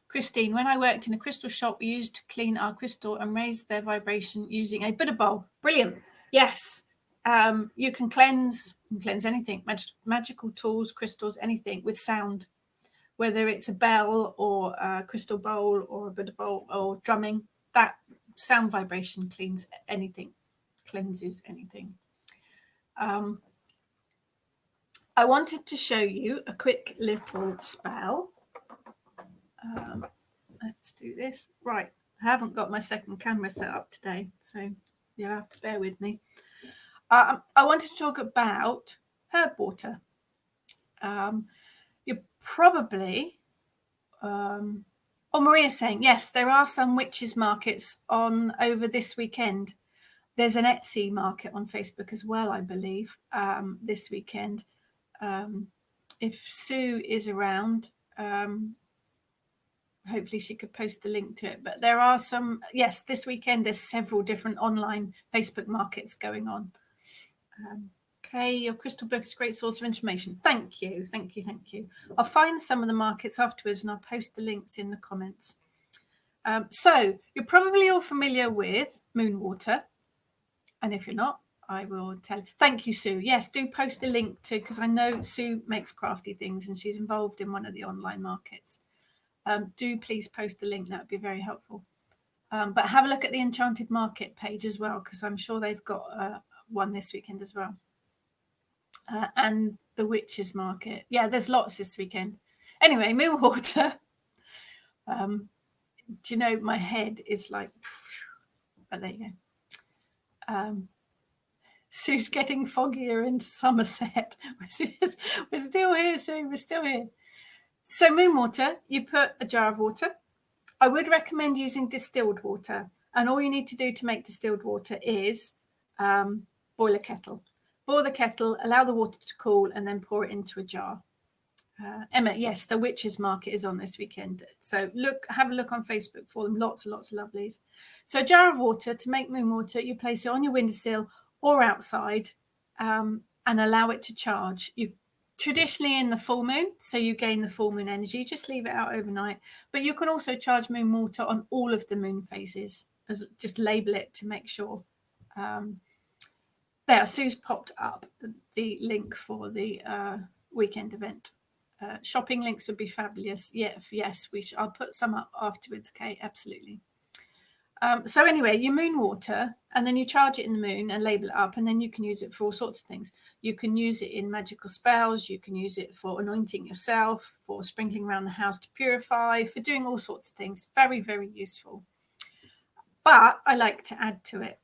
Christine, when I worked in a crystal shop, we used to clean our crystal and raise their vibration using a Buddha bowl. Brilliant. Yes. You can cleanse anything, magical tools, crystals, anything with sound, whether it's a bell or a crystal bowl or a Buddha bowl or drumming. That sound vibration cleanses anything. I wanted to show you a quick little spell. Let's do this. Right. I haven't got my second camera set up today, so you'll have to bear with me. I wanted to talk about herb water. You're probably, Maria's saying, yes, there are some witches markets on over this weekend. There's an Etsy market on Facebook as well, I believe, this weekend. If Sue is around, hopefully she could post the link to it. But there are some, yes, this weekend there's several different online Facebook markets going on. Okay, your crystal book is a great source of information. Thank you, thank you, thank you. I'll find some of the markets afterwards and I'll post the links in the comments. So you're probably all familiar with moon water. And if you're not, I will tell you. Thank you, Sue. Yes, do post a link to, because I know Sue makes crafty things and she's involved in one of the online markets. Do please post a link. That would be very helpful. But have a look at the Enchanted Market page as well, because I'm sure they've got one this weekend as well. And the Witches Market. Yeah, there's lots this weekend. Anyway, moon water. Do you know, my head is like, but there you go. Sue's getting foggier in Somerset. We're still here, Sue. We're still here. So moon water, you put a jar of water. I would recommend using distilled water. And all you need to do to make distilled water is boil a kettle. Boil the kettle, allow the water to cool, and then pour it into a jar. Emma, yes, the Witches Market is on this weekend. So have a look on Facebook for them. Lots and lots of lovelies. So a jar of water, to make moon water, you place it on your windowsill or outside and allow it to charge. You traditionally in the full moon, so you gain the full moon energy. Just leave it out overnight. But you can also charge moon water on all of the moon phases. Just label it to make sure. There, Sue's popped up the link for the weekend event. Shopping links would be fabulous. Yeah, yes, I'll put some up afterwards, Kate. Absolutely. So anyway, you moon water, and then you charge it in the moon and label it up, and then you can use it for all sorts of things. You can use it in magical spells. You can use it for anointing yourself, for sprinkling around the house to purify, for doing all sorts of things. Very, very useful. But I like to add to it.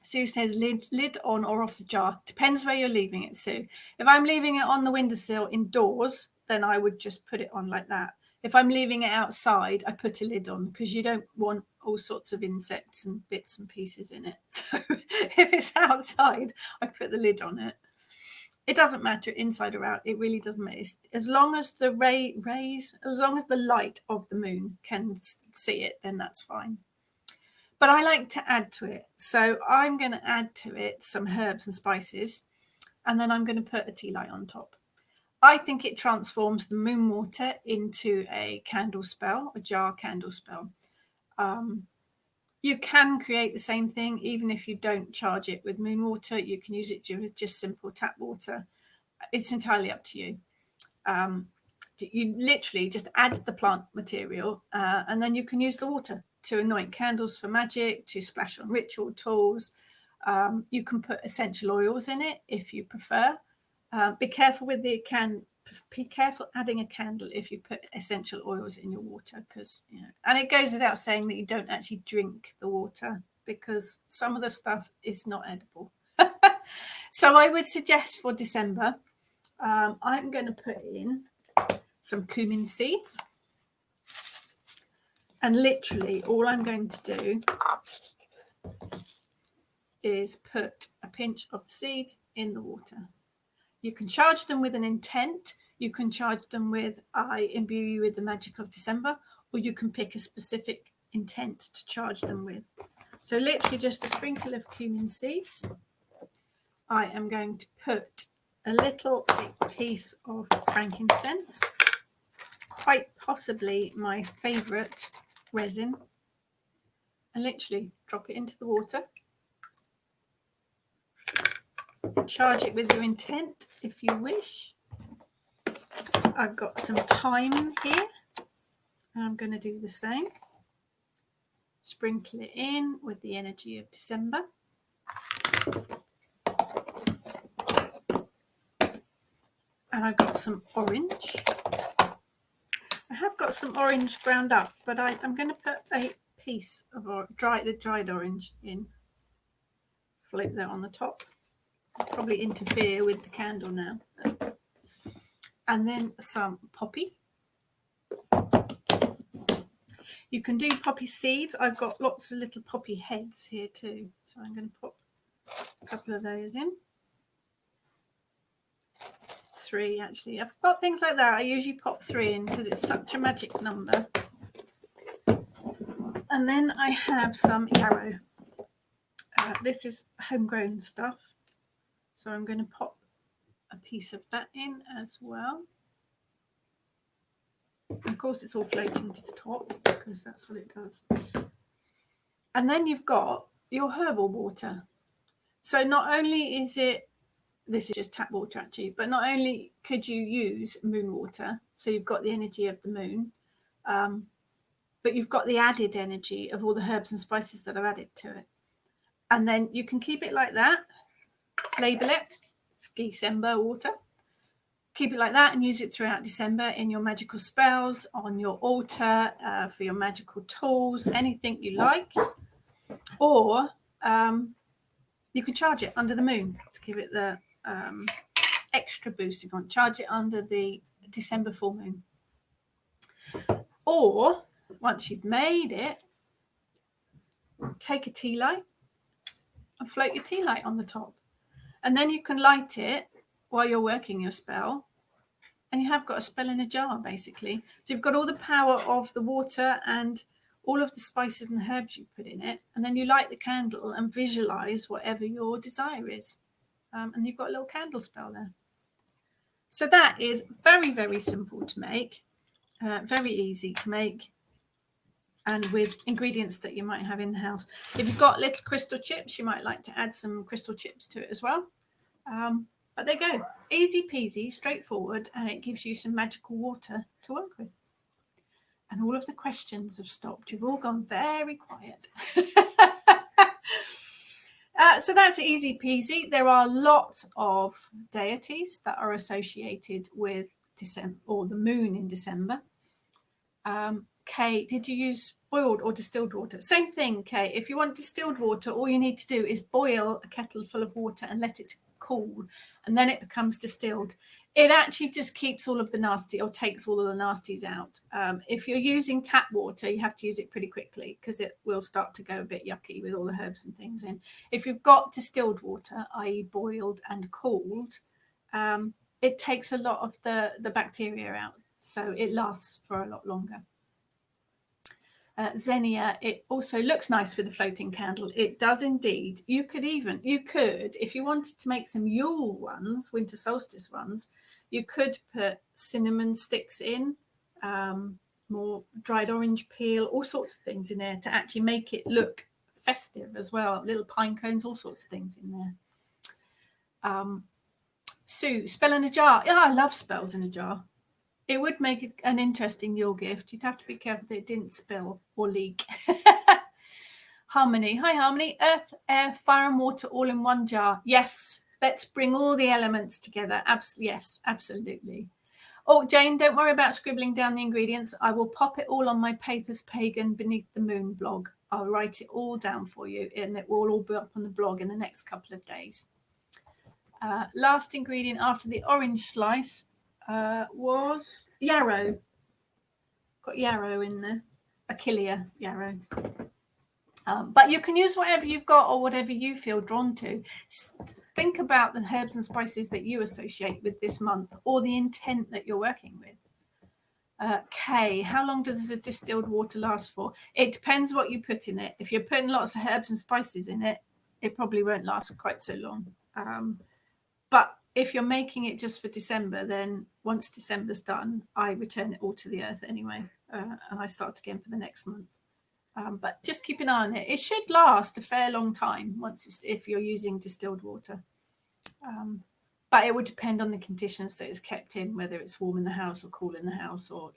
Sue says lid on or off the jar. Depends where you're leaving it, Sue. If I'm leaving it on the windowsill indoors, then I would just put it on like that. If I'm leaving it outside, I put a lid on, because you don't want all sorts of insects and bits and pieces in it. So if it's outside, I put the lid on it. It doesn't matter inside or out. It really doesn't matter. As long as the rays, as long as the light of the moon can see it, then that's fine. But I like to add to it. So I'm going to add to it some herbs and spices, and then I'm going to put a tea light on top. I think it transforms the moon water into a candle spell, a jar candle spell. You can create the same thing even if you don't charge it with moon water. You can use it with just simple tap water. It's entirely up to you. You literally just add the plant material, and then you can use the water to anoint candles for magic, to splash on ritual tools. You can put essential oils in it if you prefer. Be careful with be careful adding a candle if you put essential oils in your water, because and it goes without saying that you don't actually drink the water, because some of the stuff is not edible. So I would suggest for December, I'm going to put in some cumin seeds. And literally all I'm going to do is put a pinch of the seeds in the water. You can charge them with an intent. You can charge them with, I imbue you with the magic of December, or you can pick a specific intent to charge them with. So literally just a sprinkle of cumin seeds. I am going to put a little piece of frankincense, quite possibly my favourite resin, and literally drop it into the water. Charge it with your intent if you wish. I've got some thyme here, and I'm going to do the same. Sprinkle it in with the energy of December. And I've got some orange. I have got some orange ground up, but I'm going to put a piece of the dried orange in float that on the top. I'll probably interfere with the candle now. And then some poppy. You can do poppy seeds. I've got lots of little poppy heads here too. So I'm going to pop a couple of those in. 3 actually. I've got things like that. I usually pop 3 in because it's such a magic number. And then I have some yarrow. This is homegrown stuff. So I'm going to pop a piece of that in as well. Of course, it's all floating to the top because that's what it does. And then you've got your herbal water. So not only is it, this is just tap water actually, but not only could you use moon water, so you've got the energy of the moon, but you've got the added energy of all the herbs and spices that are added to it. And then you can keep it like that, label it December water. Keep it like that and use it throughout December in your magical spells, on your altar, for your magical tools, anything you like. Or you can charge it under the moon to give it the extra boost if you want. Charge it under the December full moon. Or once you've made it, take a tea light and float your tea light on the top. And then you can light it while you're working your spell. And you have got a spell in a jar, basically. So you've got all the power of the water and all of the spices and herbs you put in it. And then you light the candle and visualize whatever your desire is. And you've got a little candle spell there. So that is very, very simple to make. Very easy to make. And with ingredients that you might have in the house. If you've got little crystal chips, you might like to add some crystal chips to it as well. But there you go. Easy peasy, straightforward, and it gives you some magical water to work with. And all of the questions have stopped. You've all gone very quiet. So that's easy peasy. There are lots of deities that are associated with December or the moon in December. Kay, did you use boiled or distilled water? Same thing, Kay. If you want distilled water, all you need to do is boil a kettle full of water and let it cool, and then it becomes distilled. It actually just keeps all of the nasty, or takes all of the nasties out. If you're using tap water, you have to use it pretty quickly because it will start to go a bit yucky with all the herbs and things in. If you've got distilled water, i.e. boiled and cooled, it takes a lot of the bacteria out, so it lasts for a lot longer. Xenia, it also looks nice with a floating candle. It does indeed. You could, if you wanted to make some Yule ones, winter solstice ones, you could put cinnamon sticks in, more dried orange peel, all sorts of things in there to actually make it look festive as well. Little pine cones, all sorts of things in there. Sue, spell in a jar. Yeah, I love spells in a jar. It would make an interesting Yule gift. You'd have to be careful that it didn't spill or leak. Harmony. Hi, Harmony. Earth, air, fire and water all in one jar. Yes, let's bring all the elements together. Yes, absolutely. Oh, Jane, don't worry about scribbling down the ingredients. I will pop it all on my Pathos Pagan Beneath the Moon blog. I'll write it all down for you, and it will all be up on the blog in the next couple of days. Last ingredient after the orange slice was yarrow. Got yarrow in there, Achillea yarrow. But you can use whatever you've got or whatever you feel drawn to. Think about the herbs and spices that you associate with this month or the intent that you're working with. Kay, how long does a distilled water last for? It depends what you put in it. If you're putting lots of herbs and spices in it, it probably won't last quite so long. But if you're making it just for December, then once December's done, I return it all to the earth anyway, and I start again for the next month. But just keep an eye on it. It should last a fair long time if you're using distilled water. But it would depend on the conditions that it's kept in, whether it's warm in the house or cool in the house, or,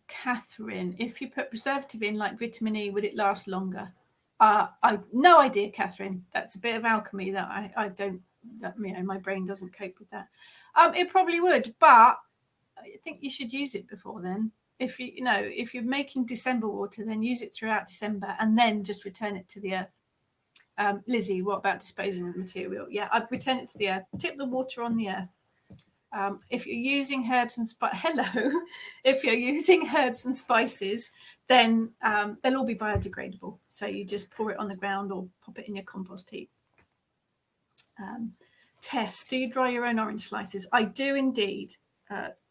Catherine, if you put preservative in like vitamin E, would it last longer? I've no idea, Catherine. That's a bit of alchemy that I don't, my brain doesn't cope with that. It probably would, but I think you should use it before then. If if you're making December water, then use it throughout December and then just return it to the earth Lizzie, what about disposing of the material? Yeah, I'd return it to the earth. Tip the water on the earth. If you're using herbs and if you're using herbs and spices, then they'll all be biodegradable. So you just pour it on the ground or pop it in your compost heap. Tess, do you dry your own orange slices? I do indeed,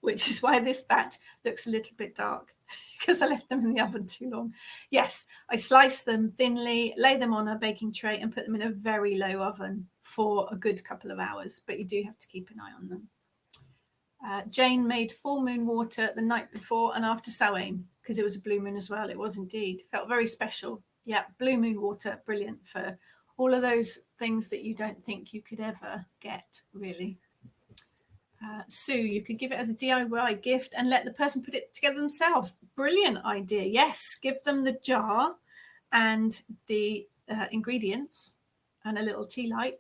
which is why this batch looks a little bit dark because I left them in the oven too long. Yes, I slice them thinly, lay them on a baking tray and put them in a very low oven for a good couple of hours, but you do have to keep an eye on them. Jane made full moon water the night before and after Samhain because it was a blue moon as well. It was indeed. Felt very special. Yeah, blue moon water, brilliant for all of those things that you don't think you could ever get, really. Sue, you could give it as a DIY gift and let the person put it together themselves. Brilliant idea. Yes, give them the jar and the ingredients and a little tea light.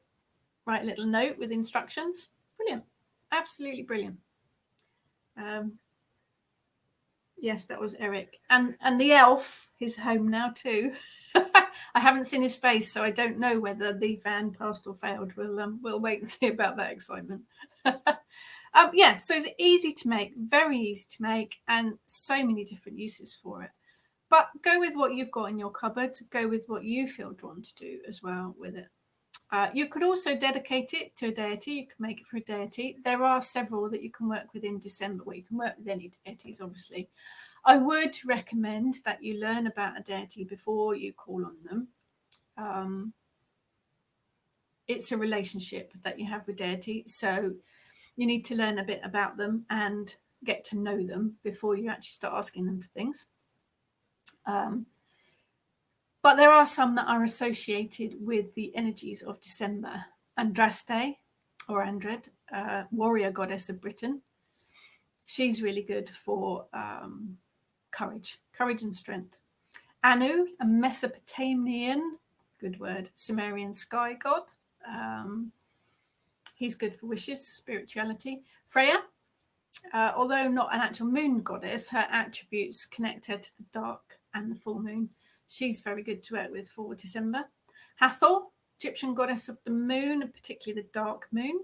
Write a little note with instructions. Brilliant. Absolutely brilliant. Yes, that was Eric. And the elf is home now too. I haven't seen his face, so I don't know whether the van passed or failed. We'll wait and see about that excitement. Yeah, so it's easy to make, very easy to make, and so many different uses for it. But go with what you've got in your cupboard. Go with what you feel drawn to do as well with it. You could also dedicate it to a deity. You can make it for a deity. There are several that you can work with in December. Well, you can work with any deities, obviously. I would recommend that you learn about a deity before you call on them. It's a relationship that you have with deity, so you need to learn a bit about them and get to know them before you actually start asking them for things. But there are some that are associated with the energies of December. Andraste, or Andred, warrior goddess of Britain. She's really good for courage and strength. Anu, a Mesopotamian, good word, Sumerian sky god. He's good for wishes, spirituality. Freya, although not an actual moon goddess, her attributes connect her to the dark and the full moon. She's very good to work with for December. Hathor, Egyptian goddess of the moon, particularly the dark moon.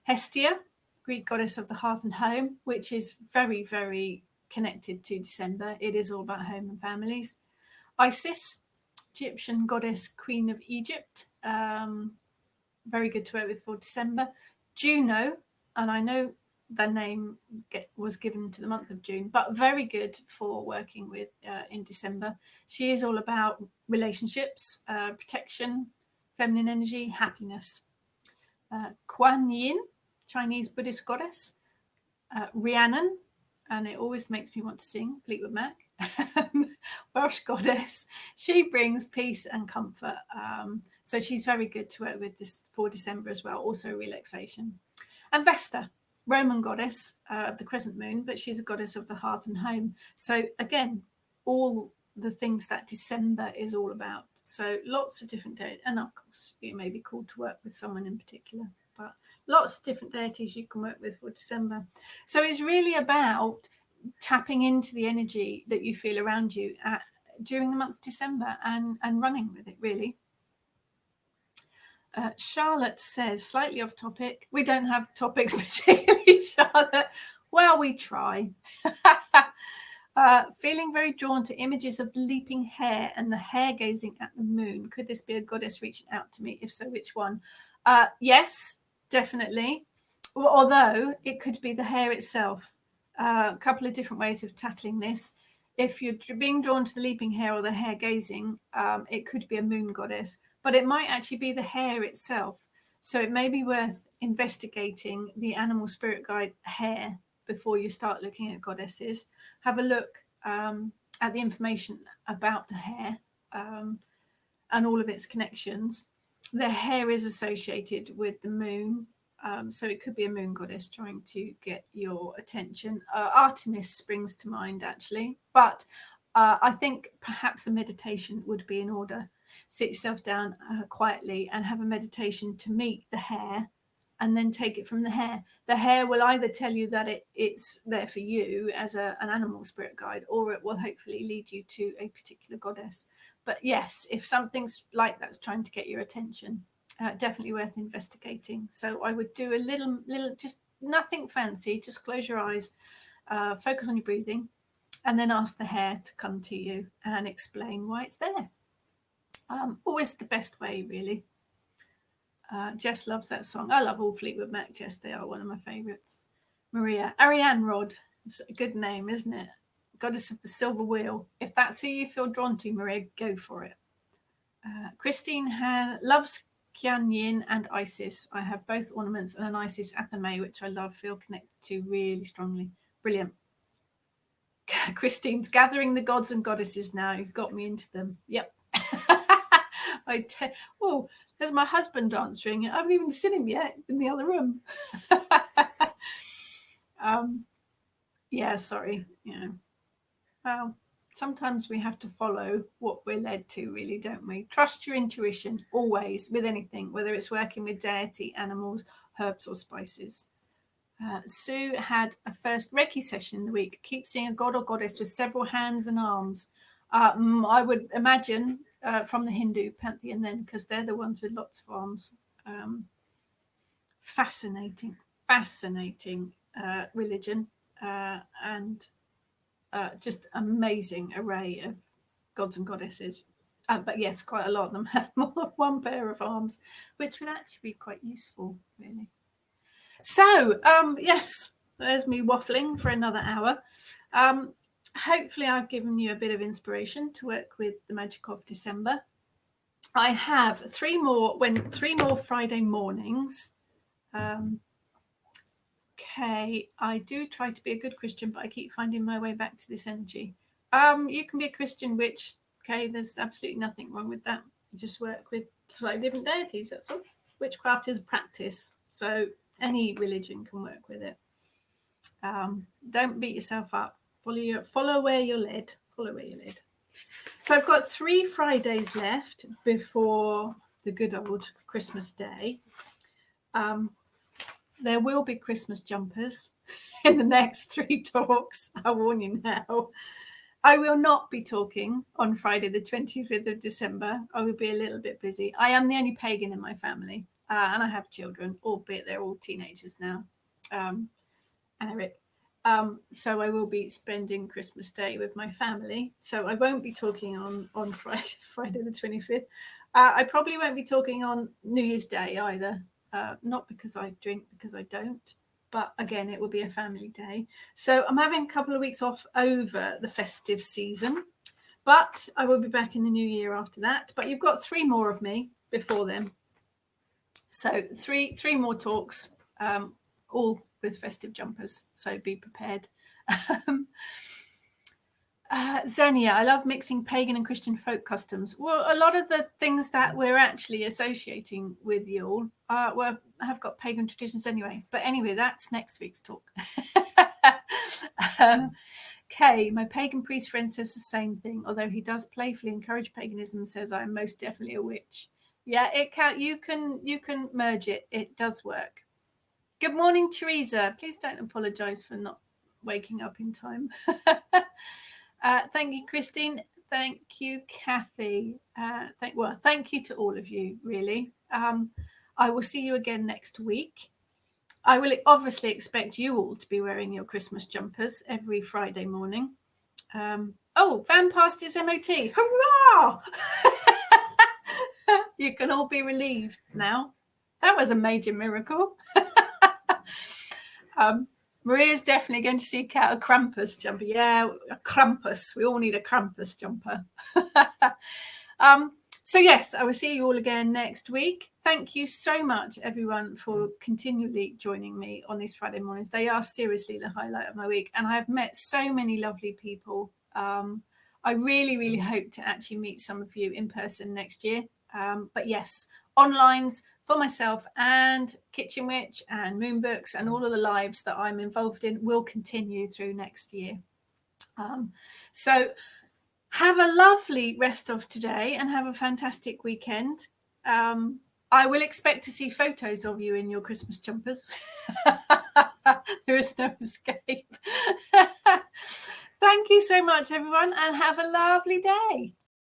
Hestia, Greek goddess of the hearth and home, which is very, very connected to December. It is all about home and families. Isis, Egyptian goddess, queen of Egypt. Very good to work with for December. Juno, and I know the name was given to the month of June, but very good for working with in December. She is all about relationships, protection, feminine energy, happiness. Kuan Yin, Chinese Buddhist goddess. Rhiannon, and it always makes me want to sing Fleetwood Mac. Welsh goddess. She brings peace and comfort. So she's very good to work with this for December as well, also relaxation. And Vesta, Roman goddess of the crescent moon, but she's a goddess of the hearth and home. So again, all the things that December is all about. So lots of different days, and of course you may be called to work with someone in particular, but lots of different deities you can work with for December. So it's really about tapping into the energy that you feel around you during the month of December and running with it, really. Charlotte says, slightly off topic, we don't have topics particularly, Charlotte. Well, we try. Feeling very drawn to images of the leaping hare and the hare gazing at the moon. Could this be a goddess reaching out to me? If so, which one? Yes, definitely. Although it could be the hare itself. A couple of different ways of tackling this. If you're being drawn to the leaping hare or the hare gazing, it could be a moon goddess, but it might actually be the hare itself. So it may be worth investigating the animal spirit guide hare before you start looking at goddesses. Have a look at the information about the hare and all of its connections. The hare is associated with the moon, so it could be a moon goddess trying to get your attention. Artemis springs to mind, actually, but I think perhaps a meditation would be in order. Sit yourself down quietly and have a meditation to meet the hare, and then take it from the hare. The hare will either tell you that it's there for you as an animal spirit guide, or it will hopefully lead you to a particular goddess. But yes, if something's like that's trying to get your attention, definitely worth investigating. So I would do a little, just nothing fancy, just close your eyes, focus on your breathing, and then ask the hair to come to you and explain why it's there. Always the best way, really. Jess loves that song. I love all Fleetwood Mac, Jess. They are one of my favourites. Maria. Ariane Rod. It's a good name, isn't it? Goddess of the Silver Wheel. If that's who you feel drawn to, Maria, go for it. Christine loves Kian Yin and Isis. I have both ornaments and an Isis Athame, which I love, feel connected to really strongly. Brilliant. Christine's gathering the gods and goddesses now. You've got me into them. Yep. Oh, there's my husband answering. I haven't even seen him yet in the other room. Yeah, sorry. Yeah. Well, sometimes we have to follow what we're led to, really, don't we? Trust your intuition always with anything, whether it's working with deity, animals, herbs, or spices. Sue had a first Reiki session in the week. Keep seeing a god or goddess with several hands and arms. I would imagine from the Hindu pantheon then, because they're the ones with lots of arms. Fascinating religion, and just amazing array of gods and goddesses. But yes, quite a lot of them have more than one pair of arms, which would actually be quite useful, really. So, yes, there's me waffling for another hour. Hopefully I've given you a bit of inspiration to work with the magic of December. I have three more Friday mornings. Okay, I do try to be a good Christian, but I keep finding my way back to this energy. You can be a Christian witch. Okay, there's absolutely nothing wrong with that. You just work with slightly different deities, that's all. Witchcraft is a practice, so any religion can work with it. Don't beat yourself up. Follow where you're led. So I've got 3 Fridays left before the good old Christmas day. There will be Christmas jumpers in the next 3 talks. I'll warn you now. I will not be talking on Friday the 25th of December. I will be a little bit busy. I am the only pagan in my family, and I have children, albeit they're all teenagers now. Eric. So I will be spending Christmas Day with my family. So I won't be talking on Friday the 25th. I probably won't be talking on New Year's Day either. Not because I drink, because I don't. But again, it will be a family day. So I'm having a couple of weeks off over the festive season. But I will be back in the new year after that. But you've got 3 more of me before then. So three more talks, all with festive jumpers, so be prepared. Xenia, I love mixing pagan and Christian folk customs. Well, a lot of the things that we're actually associating with Yule have got pagan traditions anyway. But anyway, that's next week's talk. Kay, my pagan priest friend says the same thing, although he does playfully encourage paganism and says I'm most definitely a witch. Yeah, it can. You can merge it. It does work. Good morning, Teresa. Please don't apologise for not waking up in time. Thank you, Christine. Thank you, Kathy. Thank you to all of you, really. I will see you again next week. I will obviously expect you all to be wearing your Christmas jumpers every Friday morning. Van passed his MOT. Hurrah! You can all be relieved now. That was a major miracle. Maria's definitely going to seek out a Krampus jumper. Yeah, a Krampus. We all need a Krampus jumper. So yes, I will see you all again next week. Thank you so much, everyone, for continually joining me on these Friday mornings. They are seriously the highlight of my week, and I have met so many lovely people. I really, really hope to actually meet some of you in person next year. But yes, online's for myself and Kitchen Witch and Moonbooks and all of the lives that I'm involved in will continue through next year. So have a lovely rest of today and have a fantastic weekend. I will expect to see photos of you in your Christmas jumpers. There is no escape. Thank you so much, everyone, and have a lovely day.